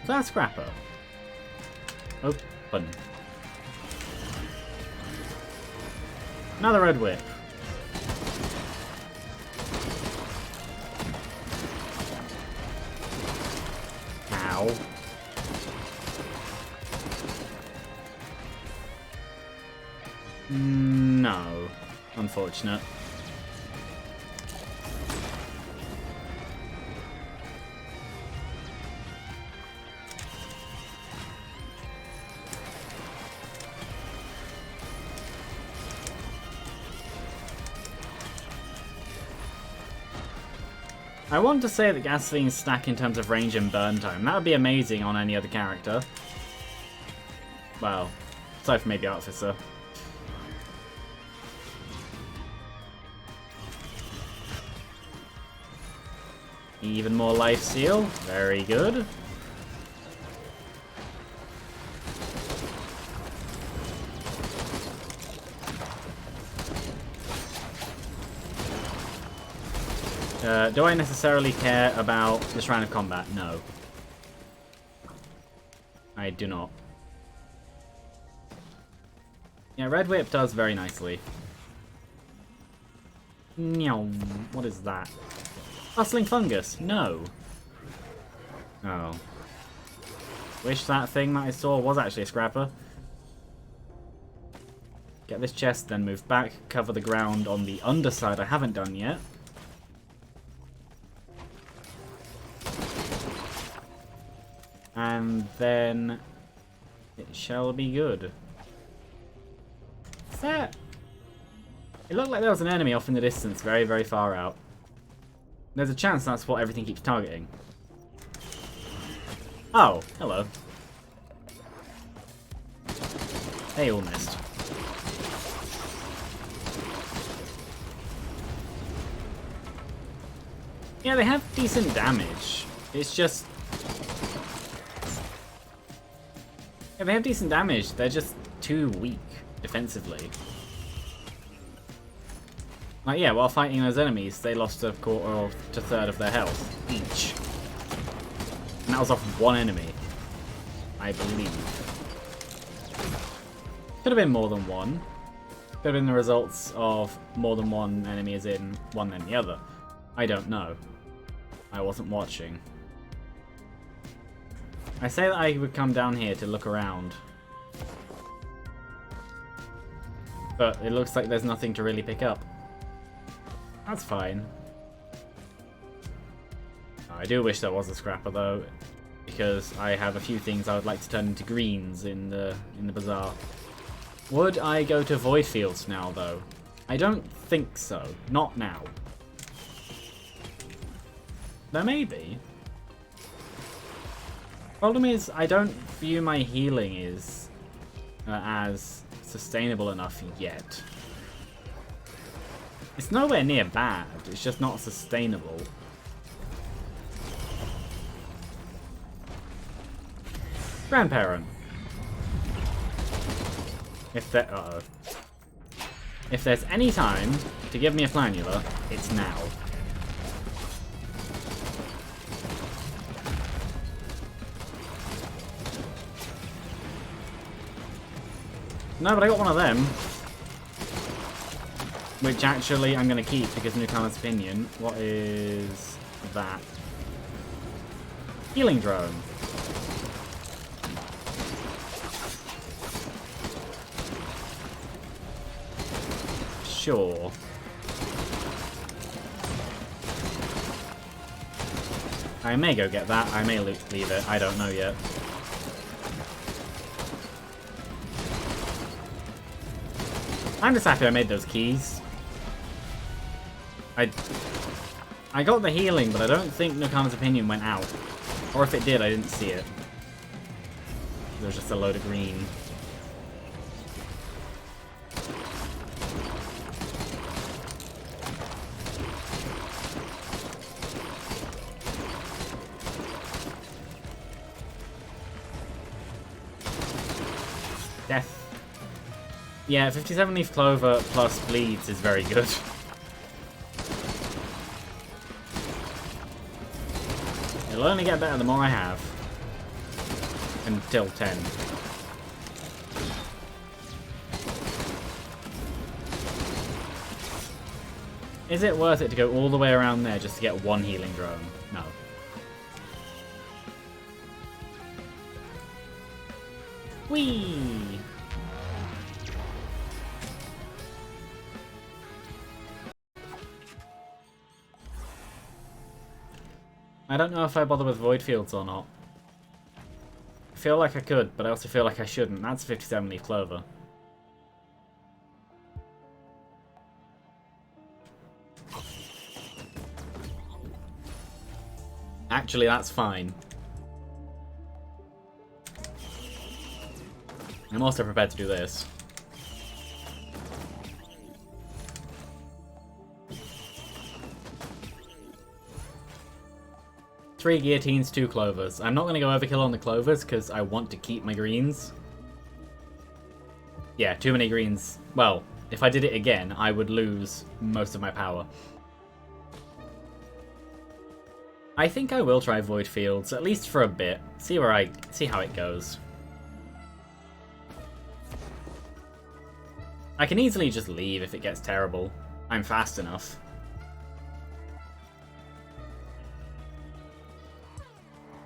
Is that a scrapper? Open. Another red whip. Ow. No. Unfortunate. I want to say that Gasoline's stack in terms of range and burn time. That would be amazing on any other character. Well, aside from maybe Artificer. Even more life steal. Very good. Do I necessarily care about the Shrine of Combat? No. I do not. Yeah, Red Whip does very nicely. Meow. What is that? Hustling Fungus? No. Oh. Wish that thing that I saw was actually a scrapper. Get this chest, then move back, cover the ground on the underside I haven't done yet. And then it shall be good. What's that? It looked like there was an enemy off in the distance, very, very far out. There's a chance that's what everything keeps targeting. Oh, hello. They all missed. Yeah, they have decent damage. It's just... Yeah, they have decent damage. They're just too weak defensively. Like, yeah, while fighting those enemies, they lost a quarter to a third of their health each. And that was off one enemy, I believe. Could have been more than one. Could have been the results of more than one enemy as in one than the other. I don't know. I wasn't watching. I say that I would come down here to look around. But it looks like there's nothing to really pick up. That's fine. I do wish there was a scrapper though, because I have a few things I would like to turn into greens in the bazaar. Would I go to Void Fields now though? I don't think so. Not now. There may be. Problem is, I don't view my healing as sustainable enough yet. It's nowhere near bad, it's just not sustainable. Grandparent. If there's any time to give me a flanula, it's now. No, but I got one of them. Which actually I'm going to keep because Nucana's opinion. What is that? Healing drone. Sure. I may go get that. I may leave it. I don't know yet. I'm just happy I made those keys. I got the healing, but I don't think Nucana's opinion went out. Or if it did, I didn't see it. There was just a load of green. Death. Yeah, 57 Leaf Clover plus bleeds is very good. It'll only get better the more I have. Until 10. Is it worth it to go all the way around there just to get one healing drone? No. Whee! I don't know if I bother with Void Fields or not. I feel like I could, but I also feel like I shouldn't. That's 57 Leaf Clover. Actually, that's fine. I'm also prepared to do this. Three guillotines, 2 clovers. I'm not going to go overkill on the clovers because I want to keep my greens. Yeah, too many greens. Well, if I did it again, I would lose most of my power. I think I will try Void Fields, at least for a bit. See how it goes. I can easily just leave if it gets terrible. I'm fast enough.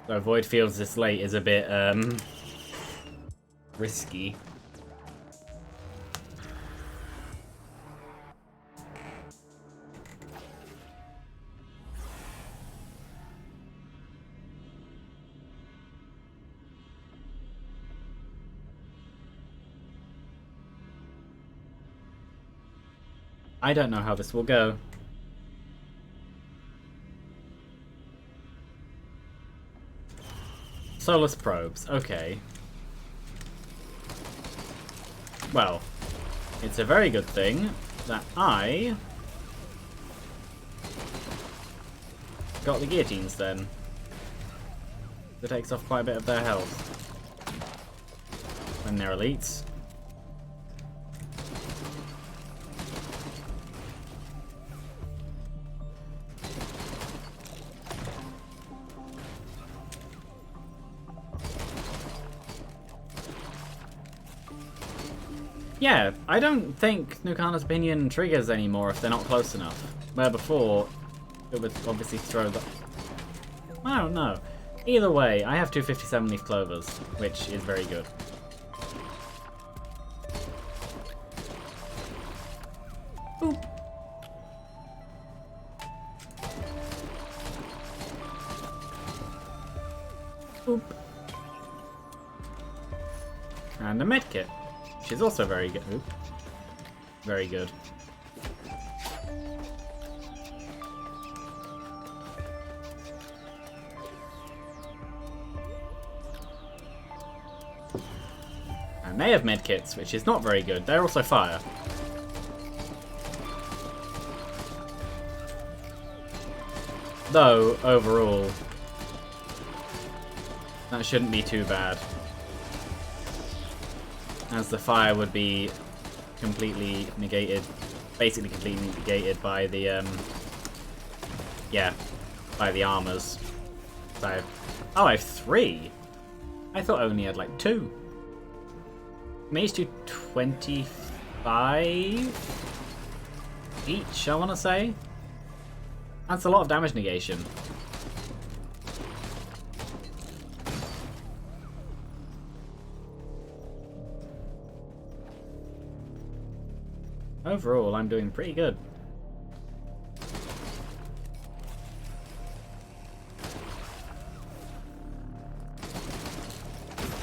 So Void Fields this late is a bit, risky. I don't know how this will go. Solus probes, okay. Well, it's a very good thing that I got the guillotines then. That takes off quite a bit of their health. When they're elites. Yeah, I don't think Nucana's opinion triggers anymore if they're not close enough. Where before, it would obviously throw the... I don't know. Either way, I have 257 Leaf Clovers, which is very good. Boop. Boop. And a medkit. Which is also very good. Oop. Very good. And they have medkits, which is not very good. They're also fire. Though, overall, that shouldn't be too bad. As the fire would be completely negated, basically completely negated by the, yeah, by the armors. So, oh, I have 3? I thought I only had like 2. Mage do 25 each, I want to say. That's a lot of damage negation. Overall, I'm doing pretty good.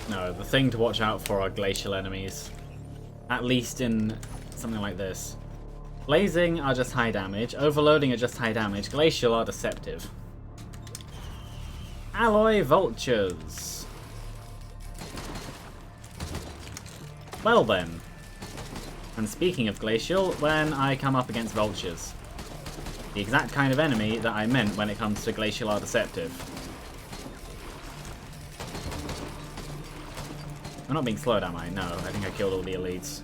No, the thing to watch out for are glacial enemies. At least in something like this. Blazing are just high damage, overloading are just high damage, glacial are deceptive. Alloy vultures. Well then. And speaking of glacial, when I come up against vultures. The exact kind of enemy that I meant when it comes to glacial are deceptive. I'm not being slowed, am I? No, I think I killed all the elites.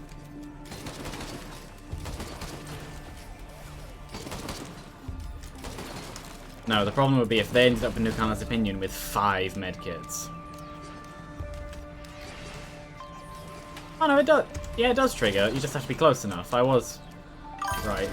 No, the problem would be if they ended up in Nukanna's opinion with 5 medkits. Oh no, it does. Yeah, it does trigger. You just have to be close enough. I was right.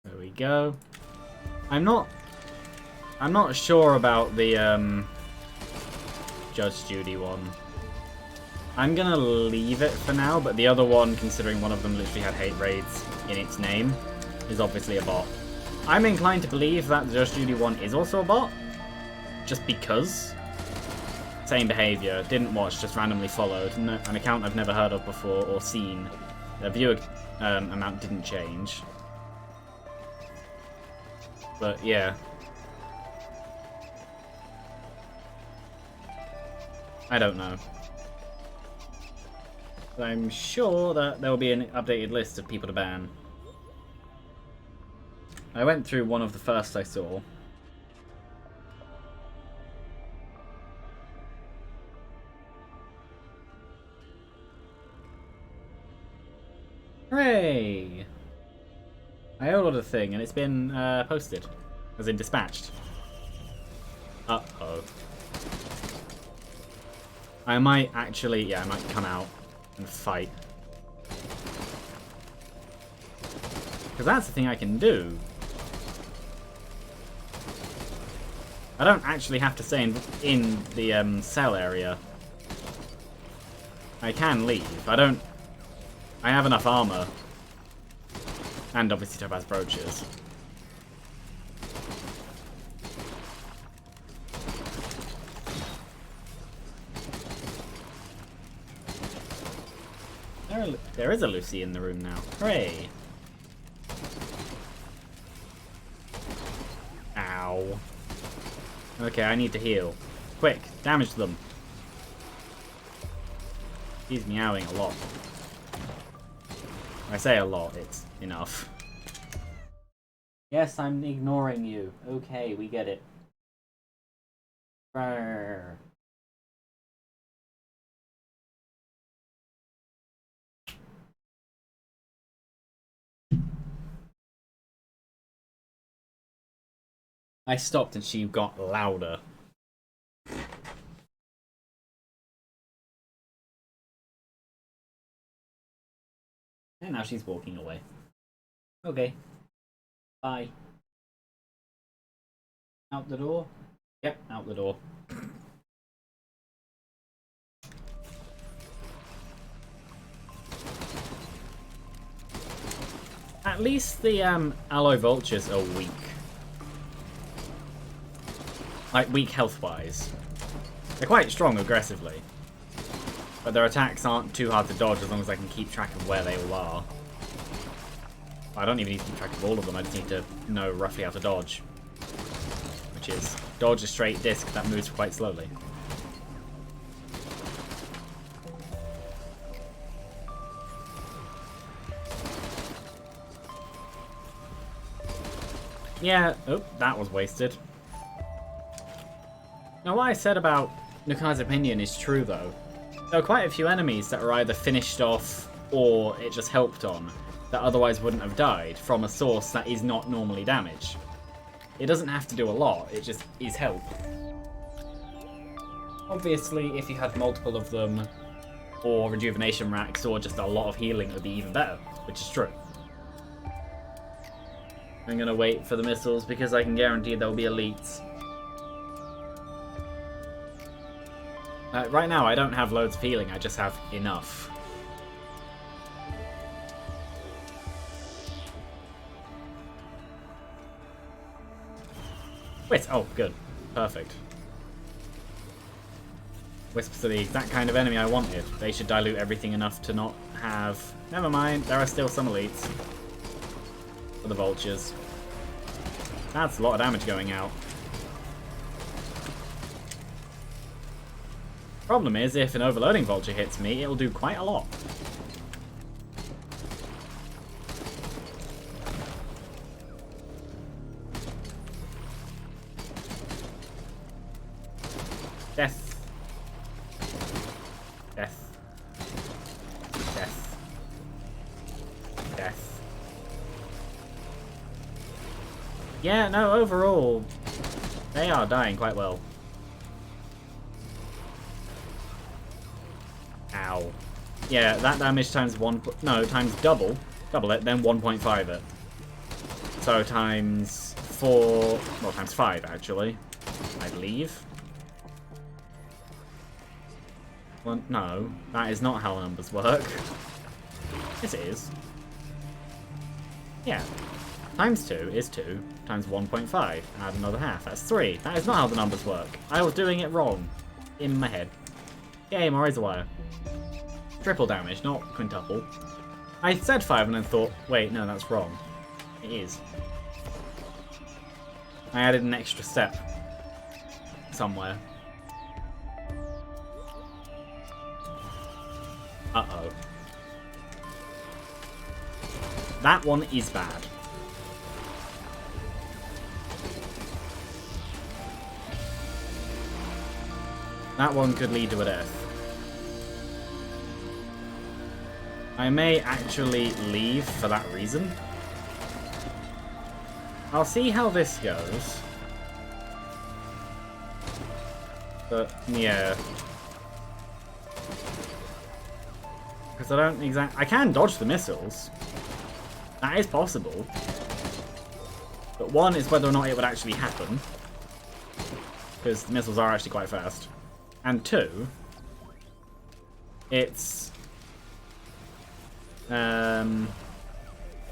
There we go. I'm not sure about the Judge Judy one. I'm gonna leave it for now, but the other one, considering one of them literally had hate raids in its name, is obviously a bot. I'm inclined to believe that the Judge Judy one is also a bot, just because. Same behavior, didn't watch, just randomly followed. No, an account I've never heard of before or seen. The viewer amount didn't change. But yeah. I don't know. But I'm sure that there will be an updated list of people to ban. I went through one of the first I saw. Hooray! I uploaded a thing and it's been posted. As in dispatched. Uh-oh. I might actually, yeah, I might come out and fight. Because that's the thing I can do. I don't actually have to stay in the cell area. I can leave. I have enough armor. And obviously Topaz brooches. There is a Lucy in the room now. Hooray! Ow. Okay, I need to heal. Quick, damage them. He's meowing a lot. I say a lot, it's enough. Yes, I'm ignoring you. Okay, we get it. Brrr. I stopped and she got louder. And now she's walking away. Okay. Bye. Out the door? Yep, out the door. At least the alloy vultures are weak. Like, weak health-wise. They're quite strong aggressively. But their attacks aren't too hard to dodge as long as I can keep track of where they all are. I don't even need to keep track of all of them, I just need to know roughly how to dodge. Which is, dodge a straight disc that moves quite slowly. Yeah, oh, that was wasted. Now what I said about Nukai's opinion is true though. There are quite a few enemies that are either finished off or it just helped on that otherwise wouldn't have died from a source that is not normally damage. It doesn't have to do a lot, it just is help. Obviously, if you had multiple of them, or rejuvenation racks, or just a lot of healing, it would be even better, which is true. I'm gonna wait for the missiles because I can guarantee there will be elites. Right now I don't have loads of healing, I just have enough. Wait, oh good. Perfect. Wisps are the exact kind of enemy I wanted. They should dilute everything enough to not have... Never mind, there are still some elites. For the vultures. That's a lot of damage going out. Problem is, if an overloading vulture hits me, it'll do quite a lot. Death. Death. Death. Death. Yeah, no, overall, they are dying quite well. Ow. Yeah, that damage times times double it, then 1.5 it. So times 4, well, times 5 actually, I believe. Well, no, that is not how numbers work. Yes, it is. Yeah. Times 2 is 2, times 1.5, add another half, that's 3. That is not how the numbers work. I was doing it wrong. In my head. Yay, more razor wire. Triple damage, not quintuple. I said 5 and then thought, wait, no, that's wrong. It is. I added an extra step. Somewhere. Uh-oh. That one is bad. That one could lead to a death. I may actually leave for that reason. I'll see how this goes. But, yeah. Because I don't exactly... I can dodge the missiles. That is possible. But one is whether or not it would actually happen. Because the missiles are actually quite fast. And 2, it's the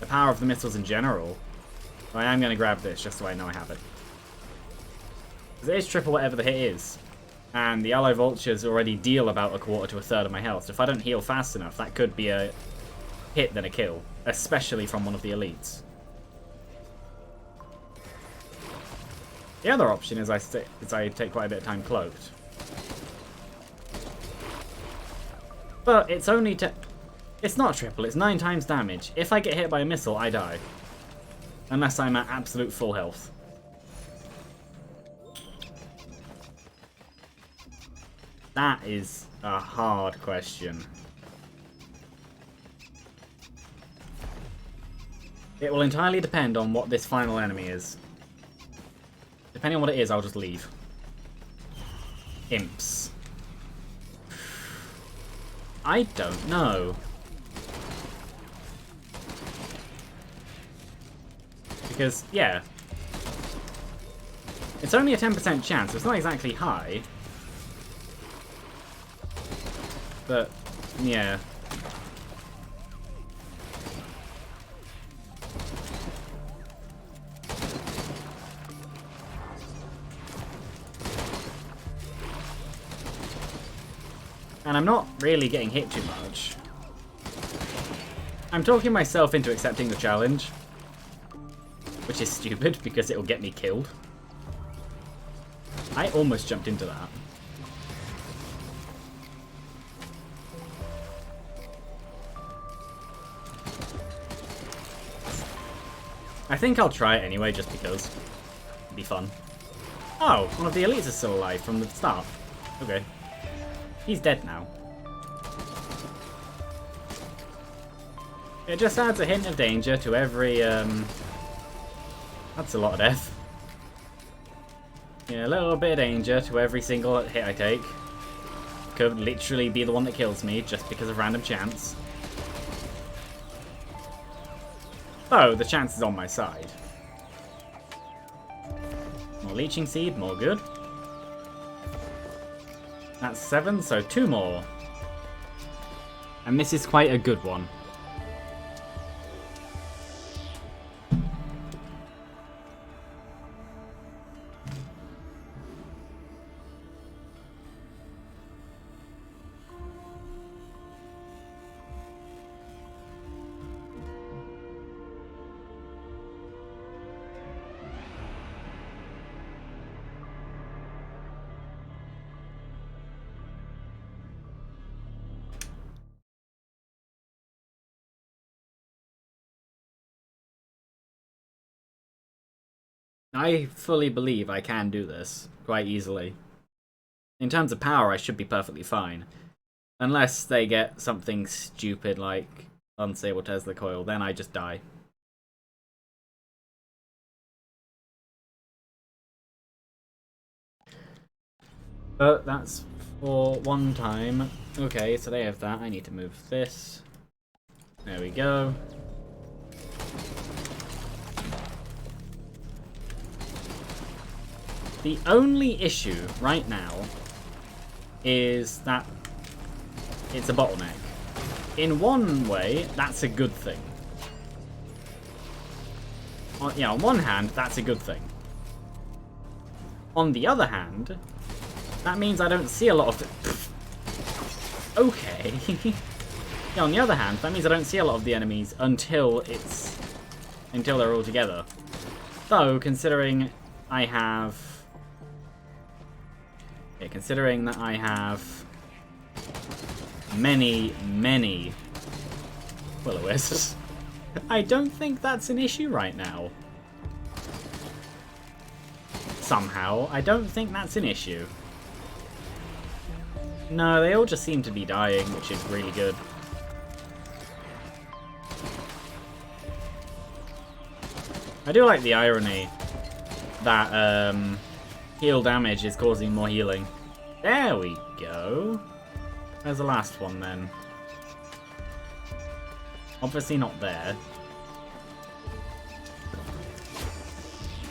power of the missiles in general. So I am going to grab this just so I know I have it. Because it is triple whatever the hit is. And the alloy vultures already deal about 1/4 to 1/3 of my health. So if I don't heal fast enough, that could be a hit then a kill. Especially from one of the elites. The other option is I take quite a bit of time cloaked. But it's only it's not triple, it's 9 times damage. If I get hit by a missile, I die. Unless I'm at absolute full health. That is a hard question. It will entirely depend on what this final enemy is. Depending on what it is, I'll just leave. Imps. I don't know. Because, yeah. It's only a 10% chance, so it's not exactly high. But, yeah. And I'm not really getting hit too much. I'm talking myself into accepting the challenge. Which is stupid, because it will get me killed. I almost jumped into that. I think I'll try it anyway, just because. It'd be fun. Oh, one of the elites is still alive from the start. Okay. He's dead now. It just adds a hint of danger to every, That's a lot of death. Yeah, a little bit of danger to every single hit I take. Could literally be the one that kills me, just because of random chance. Oh, the chance is on my side. More leeching seed, more good. That's 7, so 2 more. And this is quite a good one. I fully believe I can do this quite easily. In terms of power, I should be perfectly fine. Unless they get something stupid like Unstable Tesla Coil, then I just die. But that's for one time. Okay, so they have that. I need to move this. There we go. The only issue right now is that it's a bottleneck. In one way, that's a good thing. On one hand, that's a good thing. On the other hand, that means I don't see a lot of... Okay. Yeah, on the other hand, that means I don't see a lot of the enemies until they're all together. Though, considering I have... Yeah, considering that I have many will-o-wisps, I don't think that's an issue right now. Somehow, I don't think that's an issue. No, they all just seem to be dying, which is really good. I do like the irony that heal damage is causing more healing. There we go. Where's the last one then? Obviously not there.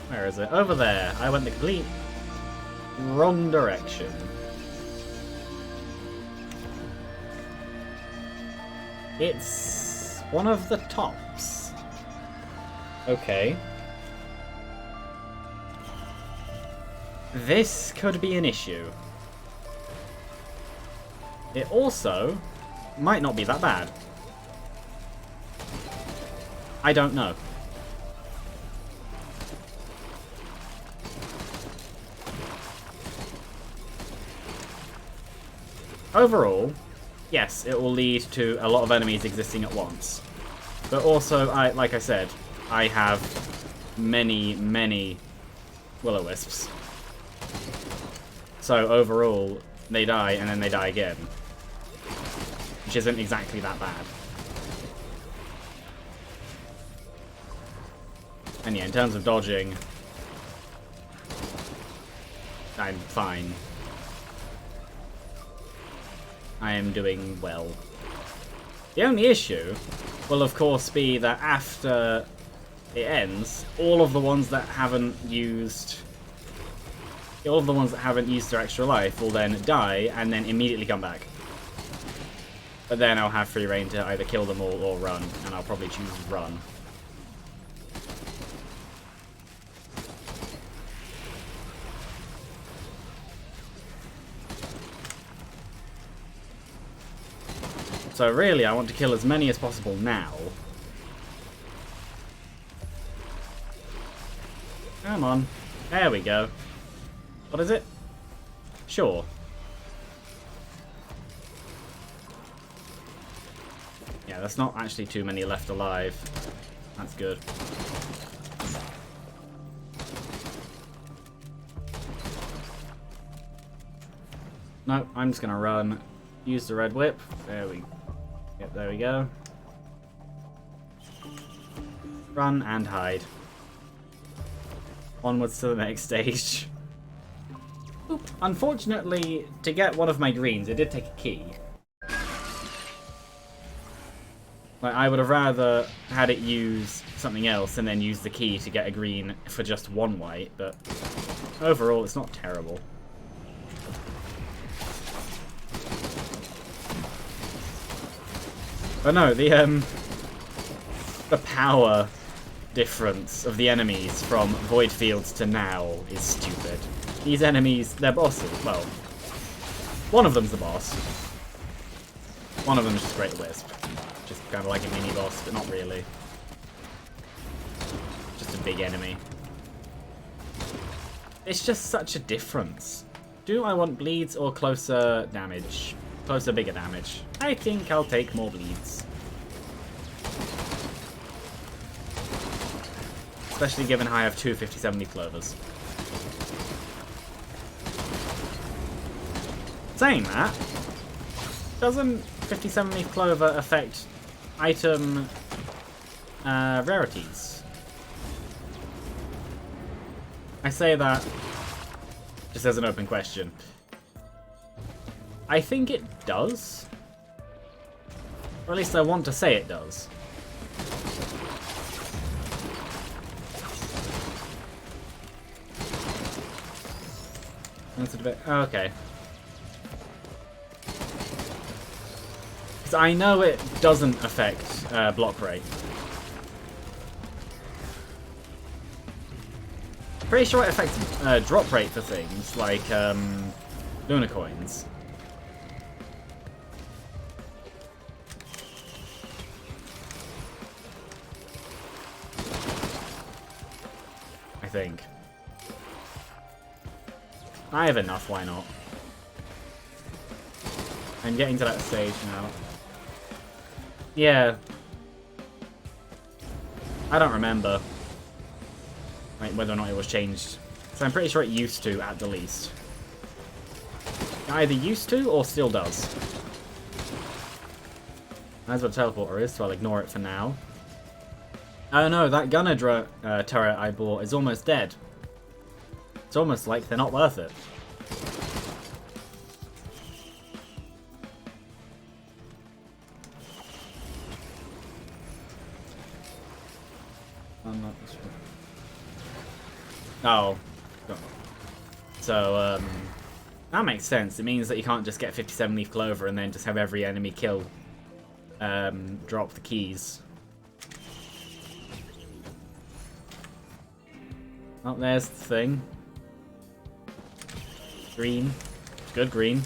Where is it? Over there. I went the complete wrong direction. It's one of the tops. Okay. This could be an issue. It also might not be that bad. I don't know. Overall, yes, it will lead to a lot of enemies existing at once. But also, like I said, I have many will-o-wisps. So overall, they die and then they die again. Which isn't exactly that bad. And yeah, in terms of dodging, I'm fine. I am doing well. The only issue will of course be that after it ends, all of the ones that haven't used their extra life will then die and then immediately come back. But then I'll have free reign to either kill them all or run, and I'll probably choose run. So really, I want to kill as many as possible now. Come on. There we go. What is it? Sure. Yeah, there's not actually too many left alive. That's good. No, I'm just gonna run. Use the red whip. There we go. Run and hide. Onwards to the next stage. Oop. Unfortunately, to get one of my greens, it did take a key. Like, I would have rather had it use something else and then use the key to get a green for just one white, but overall, it's not terrible. But no, the power difference of the enemies from Void Fields to now is stupid. These enemies, they're bosses. Well, one of them's the boss. One of them is just Great Wisp. Just kind of like a mini-boss, but not really. Just a big enemy. It's just such a difference. Do I want bleeds or closer damage? Closer, bigger damage. I think I'll take more bleeds. Especially given how I have two 57 leaf clovers. Saying that, doesn't 57 leaf clover affect item rarities? I say that just as an open question. I think it does. Or at least I want to say it does. That's a bit... okay. Because I know it doesn't affect block rate. Pretty sure it affects drop rate for things like Luna coins. I think. I have enough, why not? I'm getting to that stage now. Yeah. I don't remember. Like, whether or not it was changed. So I'm pretty sure it used to, at the least. It either used to, or still does. That's what a teleporter is, so I'll ignore it for now. Oh no, that Gunner turret I bought is almost dead. It's almost like they're not worth it. I'm not sure. Oh. So, that makes sense. It means that you can't just get 57 leaf clover and then just have every enemy kill drop the keys. Oh, there's the thing. Green. Good green.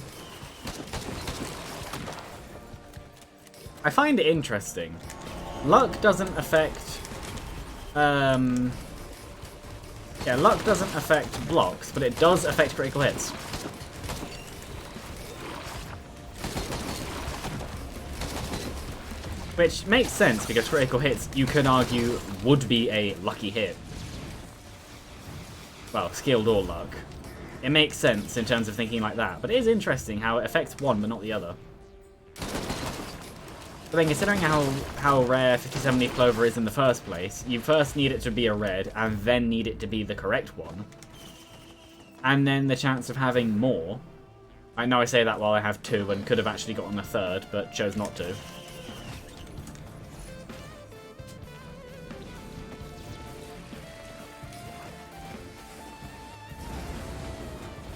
I find it interesting. Luck doesn't affect... yeah, luck doesn't affect blocks, but it does affect critical hits. Which makes sense, because critical hits, you can argue, would be a lucky hit. Well, skilled or luck. It makes sense in terms of thinking like that, but it is interesting how it affects one but not the other. But then considering how rare 57 leaf clover is in the first place, you first need it to be a red, and then need it to be the correct one. And then the chance of having more. I know I say that while I have two and could have actually gotten a third, but chose not to.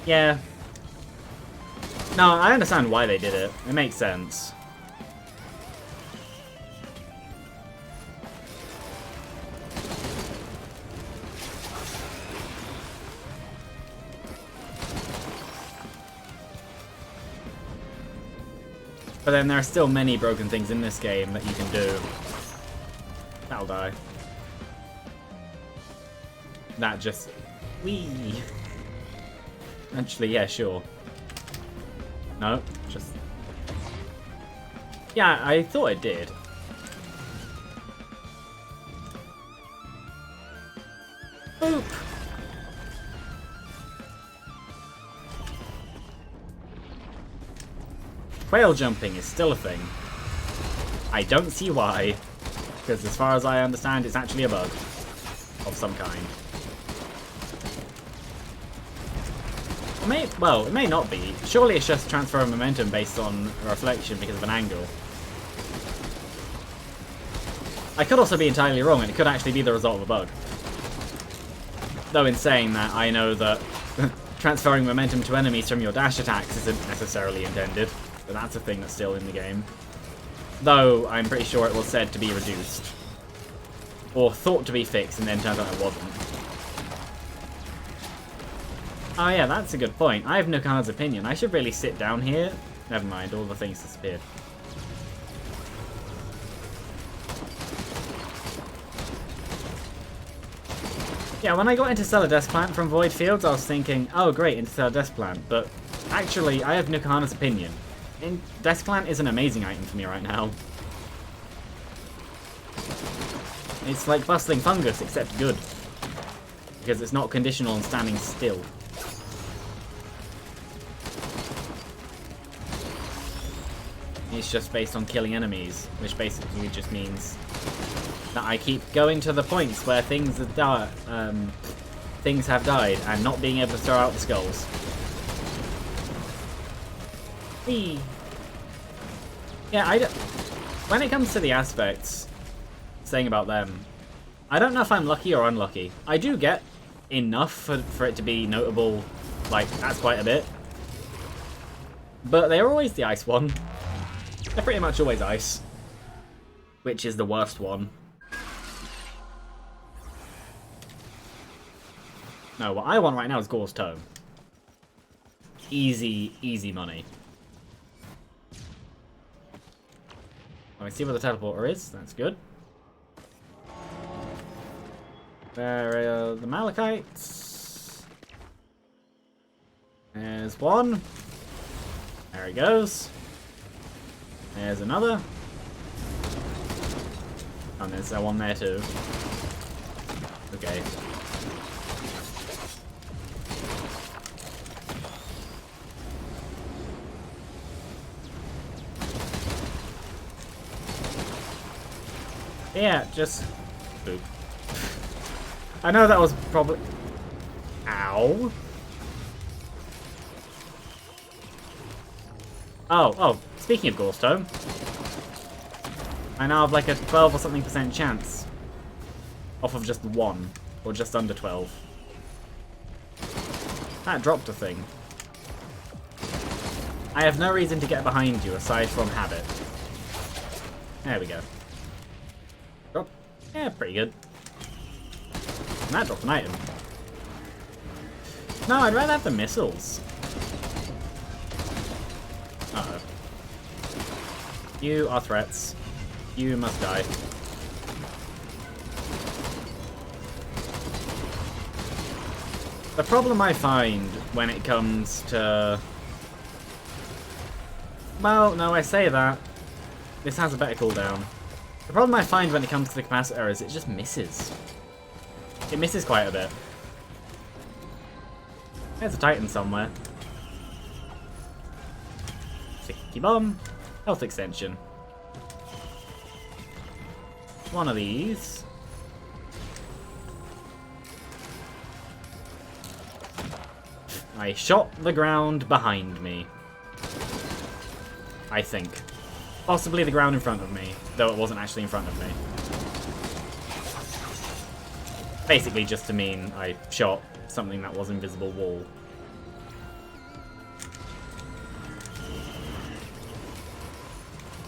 Yeah. No, I understand why they did it. It makes sense. But then there are still many broken things in this game that you can do. That'll die. That just... Whee! Actually, yeah, sure. No, just... Yeah, I thought it did. Boop! Quail jumping is still a thing. I don't see why, because as far as I understand, it's actually a bug of some kind. Well, it may not be. Surely it's just transfer of momentum based on reflection because of an angle. I could also be entirely wrong, and it could actually be the result of a bug. Though in saying that, I know that transferring momentum to enemies from your dash attacks isn't necessarily intended, but that's a thing that's still in the game. Though, I'm pretty sure it was said to be reduced. Or thought to be fixed, and then turns out it wasn't. Oh yeah, that's a good point. I have Nukana's opinion. I should really sit down here. Never mind, all the things disappeared. Yeah, when I got Interstellar Desplant from Void Fields, I was thinking, oh great, Interstellar Desplant, but actually, I have Nukahana's opinion. Desplant is an amazing item for me right now. It's like Bustling Fungus, except good. Because it's not conditional on standing still. It's just based on killing enemies, which basically just means that I keep going to the points where things have died, and not being able to throw out the skulls. Whee! Yeah, when it comes to the aspects, saying about them, I don't know if I'm lucky or unlucky. I do get enough for it to be notable, like, that's quite a bit. But they're always the ice one. They're pretty much always ice. Which is the worst one. No, what I want right now is Gore's Tome. Easy, easy money. Let me see where the teleporter is. That's good. There are the Malachites. There's one. There he goes. There's another. And there's one there too. Okay. Yeah, just... Boop. I know that was probably... Ow. Oh, speaking of Gore's Tome, I now have like a 12 or something % chance off of just one, or just under 12. That dropped a thing. I have no reason to get behind you aside from habit. There we go. Drop. Yeah, pretty good. And that dropped an item. No, I'd rather have the missiles. Uh-oh. You are threats. You must die. The problem I find when it comes to... Well, no, I say that. This has a better cooldown. The problem I find when it comes to the capacitor is it just misses. It misses quite a bit. There's a Titan somewhere. Sticky bomb. Health extension. One of these. I shot the ground behind me. I think. Possibly the ground in front of me, though it wasn't actually in front of me. Basically just to mean I shot something that was invisible wall.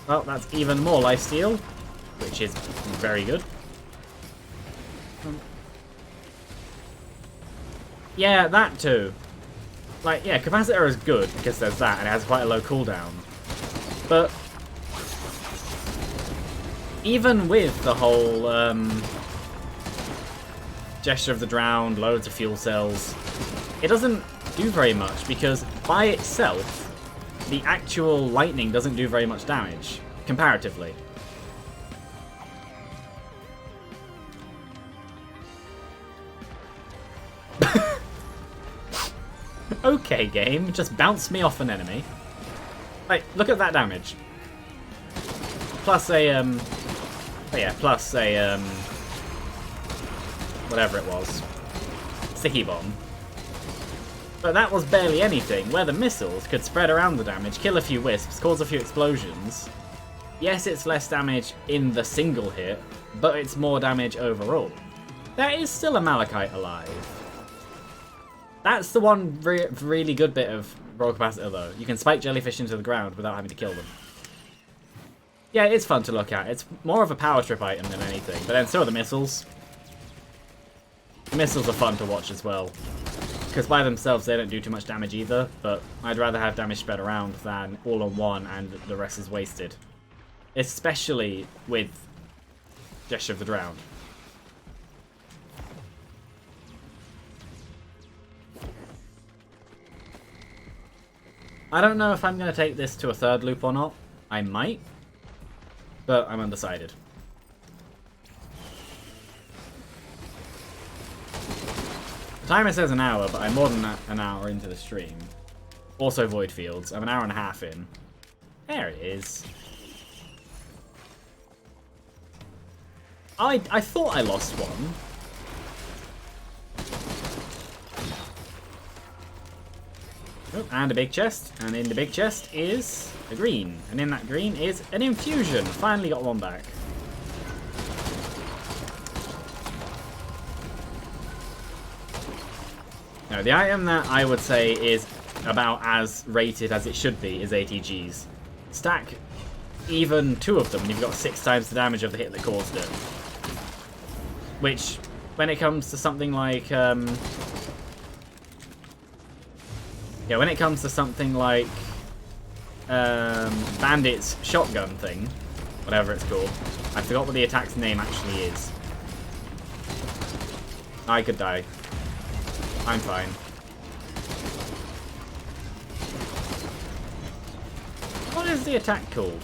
Well, that's even more lifesteal, which is very good. Yeah, that too. Like, yeah, capacitor is good because there's that, and it has quite a low cooldown. But even with the whole Gesture of the Drowned, loads of fuel cells, it doesn't do very much because by itself, the actual lightning doesn't do very much damage, comparatively. Okay, game, just bounce me off an enemy. Like, look at that damage. Plus a, oh yeah, plus a, whatever it was. Sticky bomb. But that was barely anything, where the missiles could spread around the damage, kill a few wisps, cause a few explosions. Yes, it's less damage in the single hit, but it's more damage overall. There is still a Malachite alive. That's the one really good bit of Royal Capacitor, though. You can spike jellyfish into the ground without having to kill them. Yeah, it's fun to look at. It's more of a power trip item than anything, but then so are the missiles. The missiles are fun to watch as well. Because by themselves, they don't do too much damage either, but I'd rather have damage spread around than all on one and the rest is wasted. Especially with Gesture of the Drowned. I don't know if I'm going to take this to a third loop or not. I might, but I'm undecided. The timer says an hour, but I'm more than an hour into the stream. Also Void Fields. I'm an hour and a half in. There it is. I thought I lost one. Oh, and a big chest, and in the big chest is a green, and in that green is an infusion. Finally got one back. Now, the item that I would say is about as rated as it should be is ATGs. Stack even 2 of them, and you've got 6 times the damage of the hit that caused it. Which, when it comes to something like yeah, when it comes to something like Bandit's shotgun thing, whatever it's called, I forgot what the attack's name actually is. I could die. I'm fine. What is the attack called?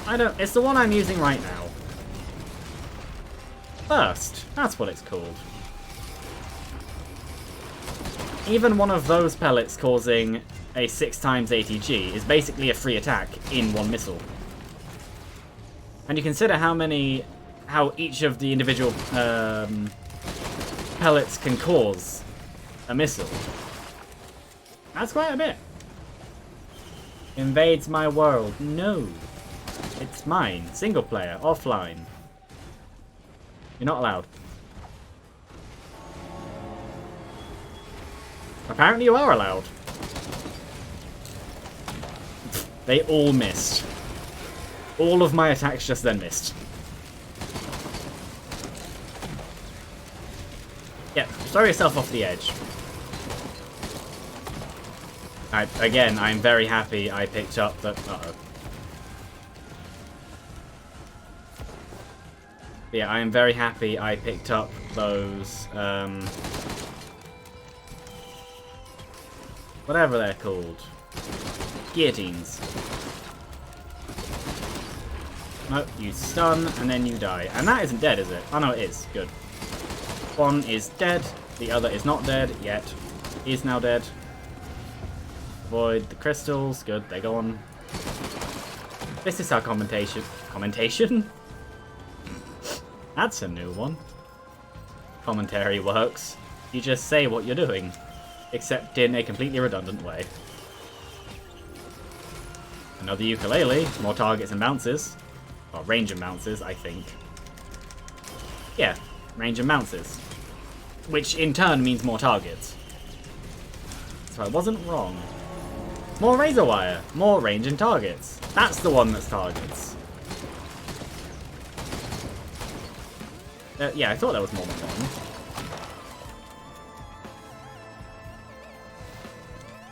I don't... It's the one I'm using right now. Burst. That's what it's called. Even one of those pellets causing a 6 times ATG is basically a free attack in one missile. And you consider how each of the individual pellets can cause a missile. That's quite a bit. Invades my world. No. It's mine. Single player. Offline. You're not allowed. Apparently you are allowed. They all missed. All of my attacks just then missed. Yeah, throw yourself off the edge. Again, I'm very happy I picked up the... Uh-oh. Yeah, I am very happy I picked up those... whatever they're called. Guillotines. No, you stun, and then you die. And that isn't dead, is it? Oh no, it is. Good. One is dead, the other is not dead yet. Is now dead. Avoid the crystals. Good, they're gone. This is how commentation... Commentation? That's a new one. Commentary works. You just say what you're doing. Except in a completely redundant way. Another ukulele. More targets and bounces. Or range and bounces, I think. Yeah, range and bounces. Which in turn means more targets. So I wasn't wrong. More razor wire. More range and targets. That's the one that's targets. Yeah, I thought there was more than one.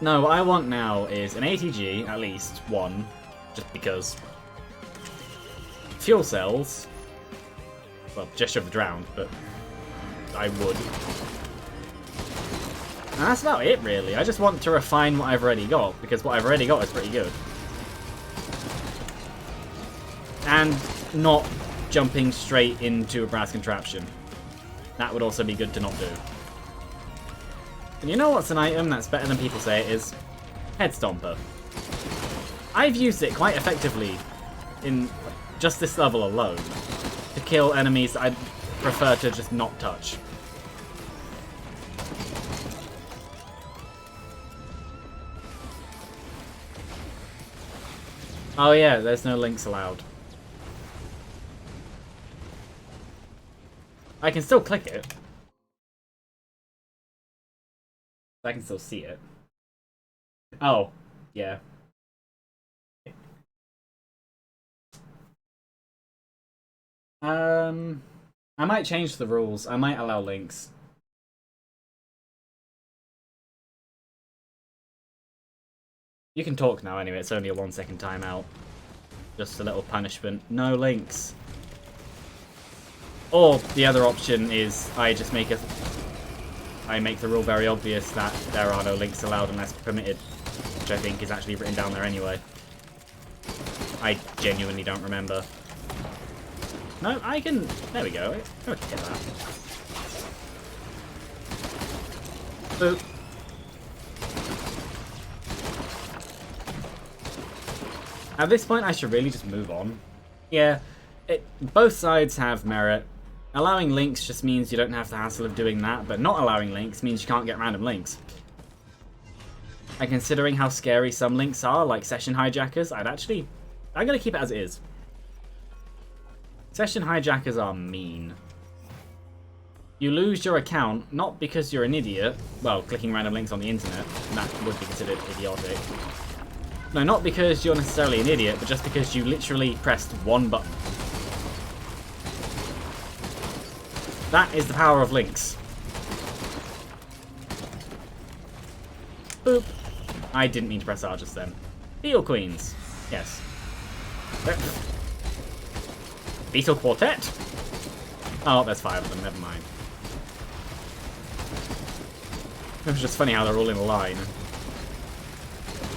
No, what I want now is an ATG, at least one, just because. fuel cells. Well, Gesture of the Drowned, but I would. And that's about it, really. I just want to refine what I've already got, because what I've already got is pretty good. And not jumping straight into a brass contraption. That would also be good to not do. And you know what's an item that's better than people say it is? Head Stomper. I've used it quite effectively in just this level alone to kill enemies that I'd prefer to just not touch. Oh yeah, there's no links allowed. I can still click it. I can still see it. Oh, yeah. I might change the rules. I might allow links. You can talk now anyway, it's only a 1-second timeout. Just a little punishment. No links. Or the other option is I just make the rule very obvious that there are no links allowed unless permitted, which I think is actually written down there anyway. I genuinely don't remember. No, I can... There we go. I can get that. Boop. At this point, I should really just move on. Yeah, both sides have merit. Allowing links just means you don't have the hassle of doing that, but not allowing links means you can't get random links. And considering how scary some links are, like Session Hijackers, I'm gonna keep it as it is. Session Hijackers are mean. You lose your account, not because you're an idiot, well, clicking random links on the internet, that would be considered idiotic. No, not because you're necessarily an idiot, but just because you literally pressed one button. That is the power of links. Boop. I didn't mean to press R just then. Beetle Queens. Yes. Beetle Quartet? Oh, there's 5 of them, never mind. It was just funny how they're all in a line.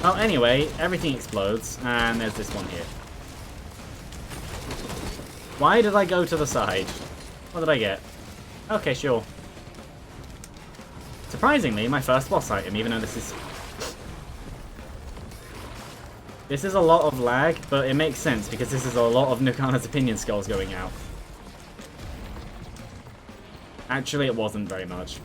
Well, anyway, everything explodes, and there's this one here. Why did I go to the side? What did I get? Okay, sure. Surprisingly, my first boss item, even though this is a lot of lag, but it makes sense because this is a lot of Nukana's opinion skulls going out. Actually, it wasn't very much.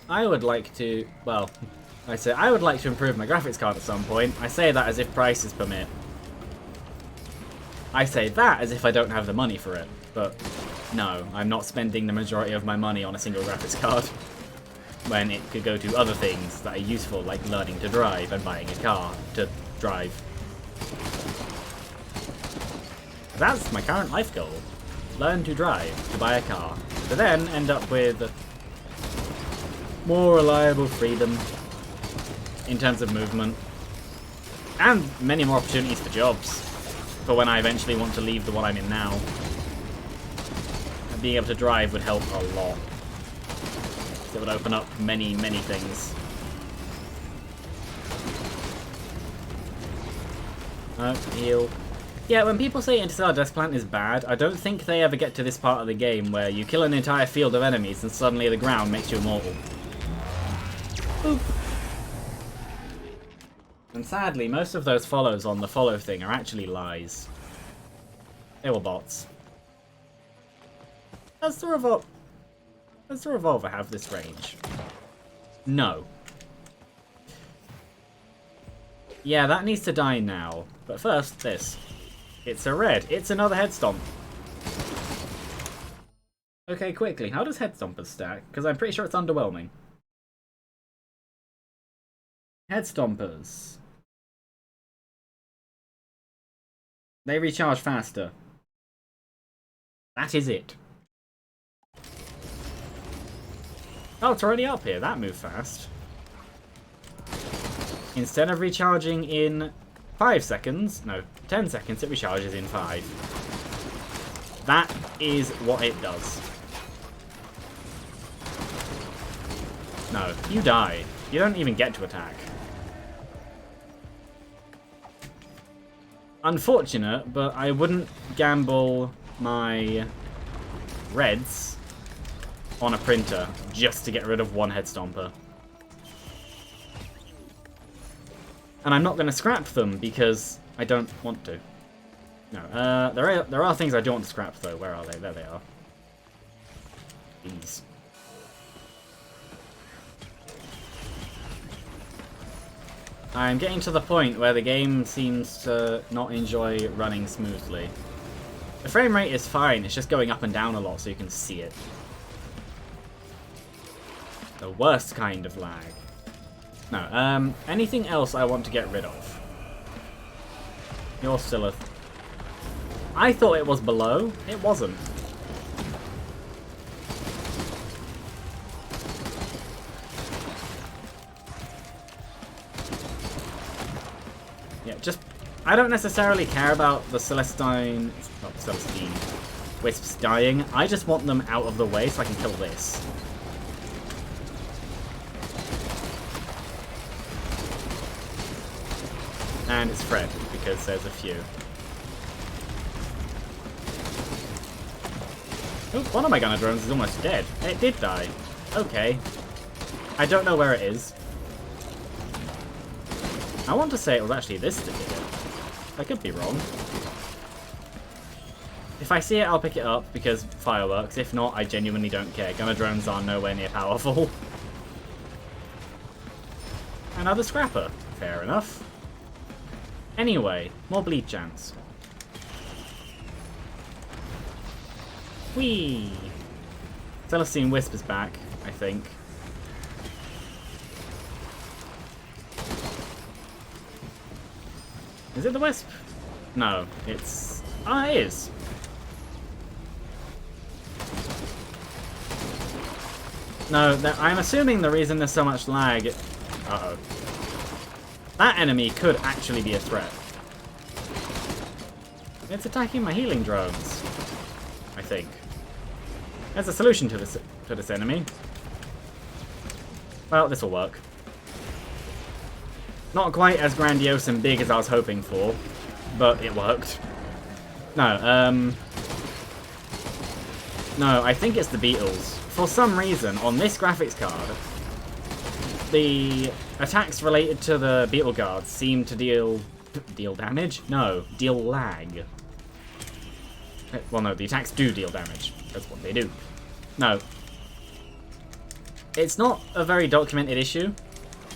I would like to, well, I would like to improve my graphics card at some point. I say that as if prices permit. I say that as if I don't have the money for it, but no, I'm not spending the majority of my money on a single graphics card when it could go to other things that are useful, like learning to drive and buying a car to drive. That's my current life goal. Learn to drive, to buy a car, to then end up with more reliable freedom in terms of movement, and many more opportunities for jobs for when I eventually want to leave the one I'm in now. And being able to drive would help a lot. It would open up many, many things. Oh, heal. Yeah, when people say Interstellar Deskplant is bad, I don't think they ever get to this part of the game where you kill an entire field of enemies and suddenly the ground makes you immortal. Boop. And sadly, most of those follows on the follow thing are actually lies. They were bots. Does the revolver have this range? No. Yeah, that needs to die now. But first, this. It's a red. It's another head stomp. Okay, quickly. How does head stompers stack? Because I'm pretty sure it's underwhelming. Head stompers. They recharge faster. That is it. Oh, it's already up here. That moved fast. Instead of recharging in 5 seconds, no, 10 seconds, it recharges in 5. That is what it does. No, you die. You don't even get to attack. Unfortunate, but I wouldn't gamble my reds on a printer just to get rid of one head stomper. And I'm not going to scrap them because I don't want to. No, there are things I do want to scrap though. Where are they? There they are. These. I'm getting to the point where the game seems to not enjoy running smoothly. The frame rate is fine, it's just going up and down a lot so you can see it. The worst kind of lag. No, anything else I want to get rid of? You're still a... I thought it was below. It wasn't. Yeah, just... I don't necessarily care about the Celestine... Not Celestine. Wisps dying. I just want them out of the way so I can kill this. And it's Fred, because there's a few. Oh, one of my gunner drones is almost dead. It did die. Okay. I don't know where it is. I want to say it was actually this that did it. I could be wrong. If I see it, I'll pick it up, because fireworks. If not, I genuinely don't care. Gunner drones are nowhere near powerful. Another scrapper. Fair enough. Anyway, more bleed chance. Whee! Celestine Wisp is back, I think. Is it the Wisp? No, it's... Ah, it is. No, I'm assuming the reason there's so much lag... Uh-oh. That enemy could actually be a threat. It's attacking my healing drones, I think. There's a solution to this enemy. Well, this will work. Not quite as grandiose and big as I was hoping for, but it worked. No, no, I think it's the beetles. For some reason, on this graphics card, the attacks related to the beetle guards seem to deal damage? No, deal lag. Well, no, the attacks do deal damage. That's what they do. No. It's not a very documented issue.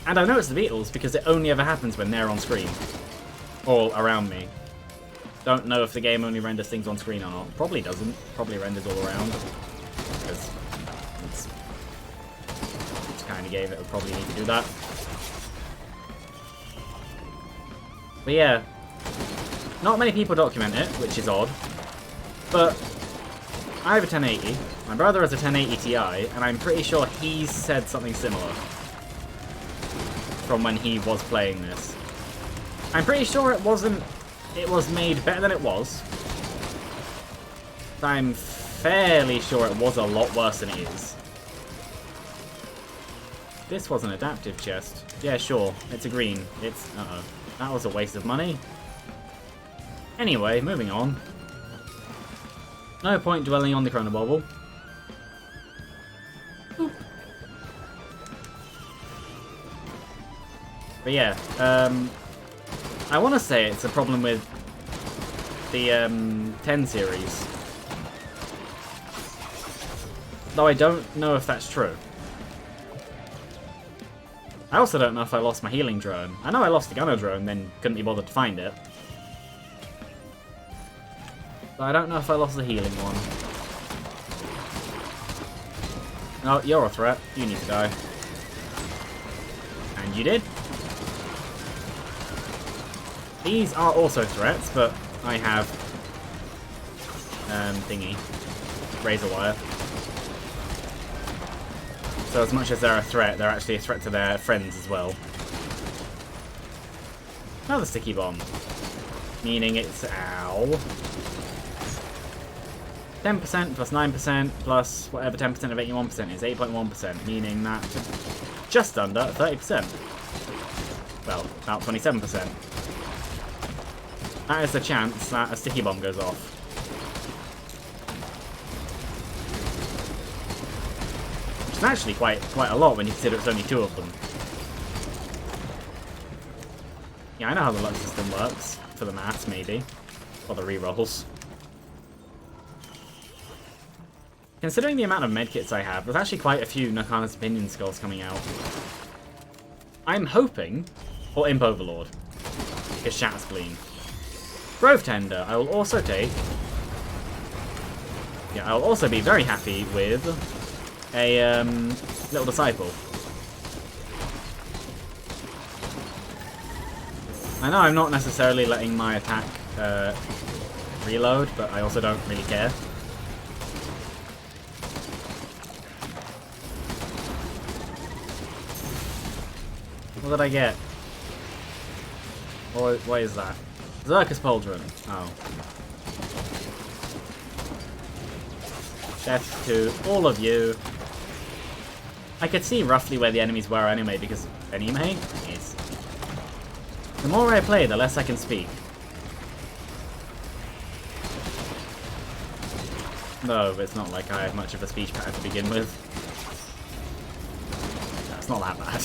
And I know it's the beetles because it only ever happens when they're on screen. Or around me. Don't know if the game only renders things on screen or not. Probably doesn't. Probably renders all around. Because it's kind of game that would probably need to do that. But yeah, not many people document it, which is odd. But I have a 1080, my brother has a 1080 Ti, and I'm pretty sure he's said something similar from when he was playing this. I'm pretty sure it was made better than it was. I'm fairly sure it was a lot worse than it is. This was an adaptive chest. Yeah, sure. It's a green. It's... Uh-oh. That was a waste of money. Anyway, moving on. No point dwelling on the Chronobauble. Ooh. But yeah, I want to say it's a problem with the 10 series. Though I don't know if that's true. I also don't know if I lost my healing drone. I know I lost the gunner drone, then couldn't be bothered to find it. But I don't know if I lost the healing one. Oh, you're a threat. You need to die. And you did. These are also threats, but I have thingy. Razor wire. So as much as they're a threat, they're actually a threat to their friends as well. Another sticky bomb. Meaning it's, ow. 10% plus 9% plus whatever 10% of 81% is, 8.1%, meaning that just under 30%. Well, about 27%. That is the chance that a sticky bomb goes off. Which is actually quite a lot when you consider it's only 2 of them. Yeah, I know how the luck system works. For the maths, maybe. Or the rerolls. Considering the amount of medkits I have, there's actually quite a few Nakana's Opinion Skulls coming out. I'm hoping for Imp Overlord. Because Shatter Spleen. Grove Tender, I will also take. Yeah, I'll also be very happy with a Little Disciple. I know I'm not necessarily letting my attack reload, but I also don't really care. What did I get? What is that? Zerkus Pauldron. Oh. Death to all of you. I could see roughly where the enemies were anyway, because anime is... The more I play, the less I can speak. No, it's not like I have much of a speech pattern to begin with. No, it's not that bad.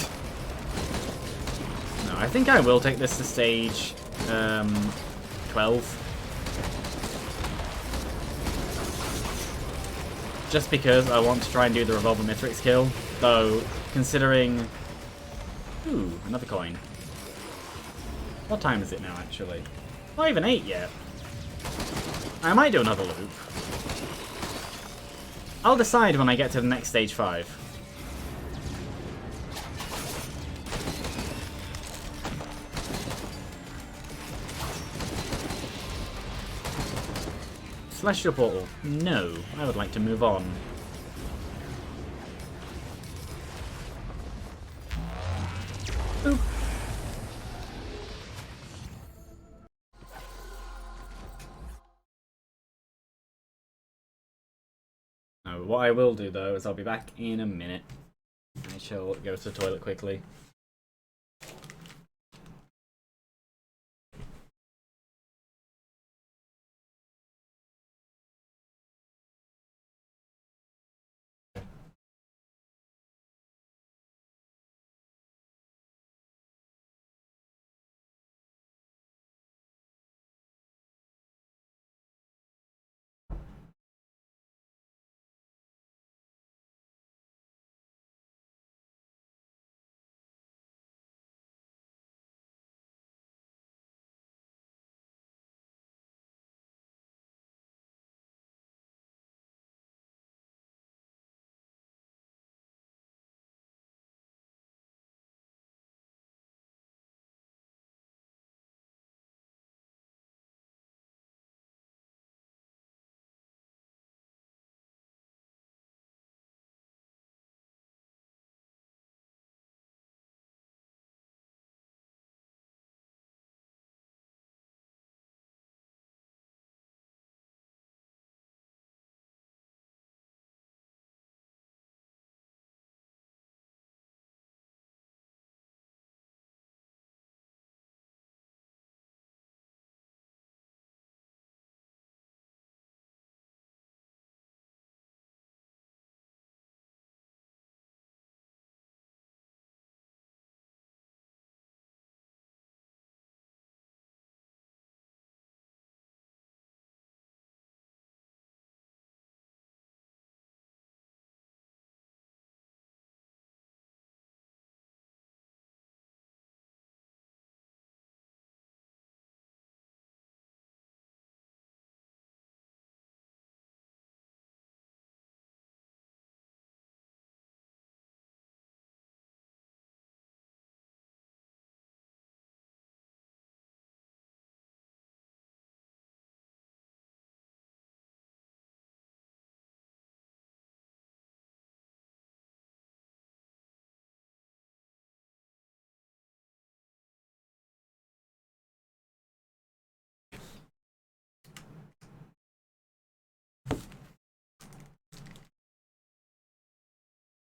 No, I think I will take this to stage 12. Just because I want to try and do the Revolver Mithrix kill. Though, considering... Ooh, another coin. What time is it now, actually? Not even 8 yet. I might do another loop. I'll decide when I get to the next stage 5. Celestial Portal. No, I would like to move on. Boop. No, what I will do though is I'll be back in a minute. I shall go to the toilet quickly.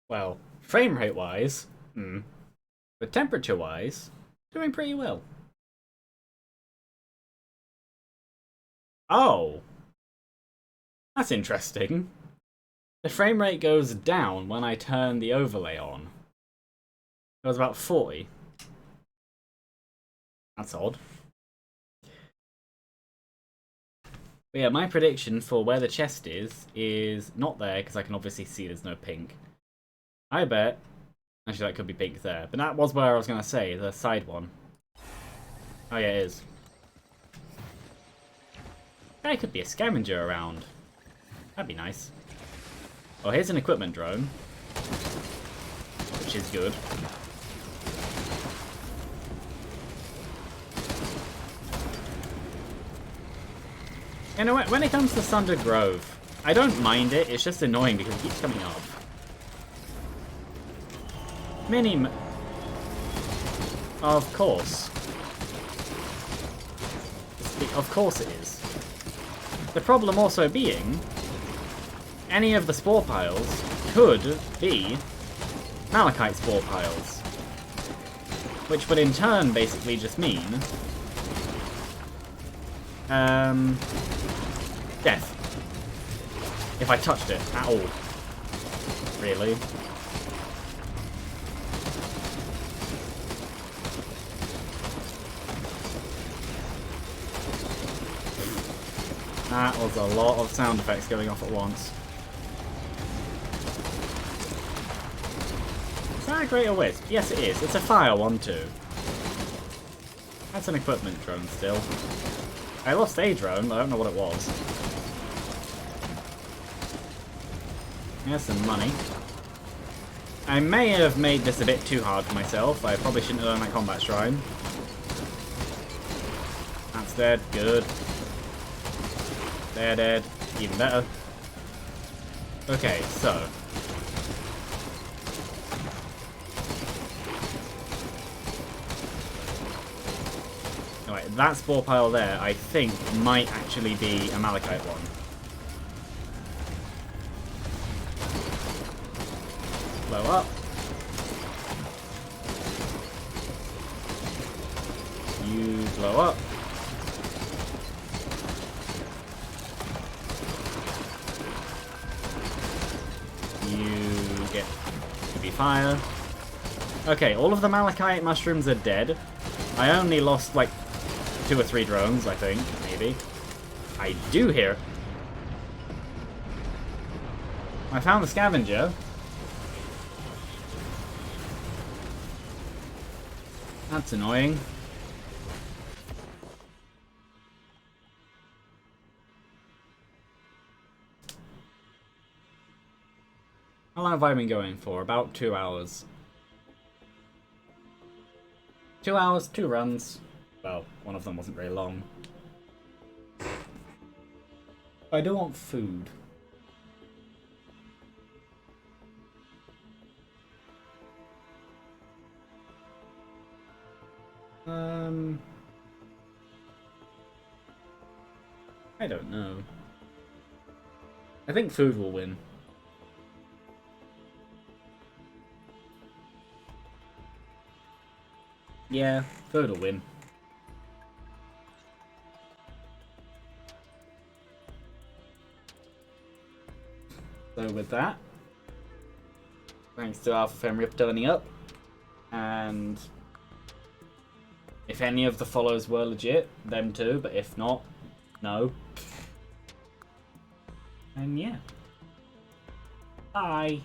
Well, frame rate wise, but temperature wise, doing pretty well. Oh, that's interesting. The frame rate goes down when I turn the overlay on. It was about 40. That's odd. But yeah, my prediction for where the chest is not there, because I can obviously see there's no pink. I bet... Actually, that could be pink there. But that was where I was going to say, the side one. Oh yeah, it is. There could be a scavenger around. That'd be nice. Oh, here's an equipment drone. Which is good. You know what, when it comes to Sunder Grove, I don't mind it, it's just annoying because it keeps coming up. Of course. Of course it is. The problem also being, any of the spore piles could be malachite spore piles. Which would in turn basically just mean death. If I touched it at all. Really. That was a lot of sound effects going off at once. Is that a greater wisp? Yes it is. It's a fire one too. That's an equipment drone still. I lost a drone, but I don't know what it was. Here's some money. I may have made this a bit too hard for myself. I probably shouldn't have done that combat shrine. That's dead. Good. They're dead. Even better. Okay, so. Alright, that spore pile there, I think, might actually be a malachite one. Blow up. You blow up. You get to be fire. Okay, all of the malachite mushrooms are dead. I only lost like 2 or 3 drones, I think, maybe. I do hear. I found the scavenger. That's annoying. How long have I been going for? About 2 hours. 2 hours, 2 runs. Well, one of them wasn't very long. I do want food. I don't know. I think food will win. Yeah, food will win. So with that, thanks to Alpha Fenrir for turning up, and if any of the follows were legit, them too, but if not, no. And yeah. Bye.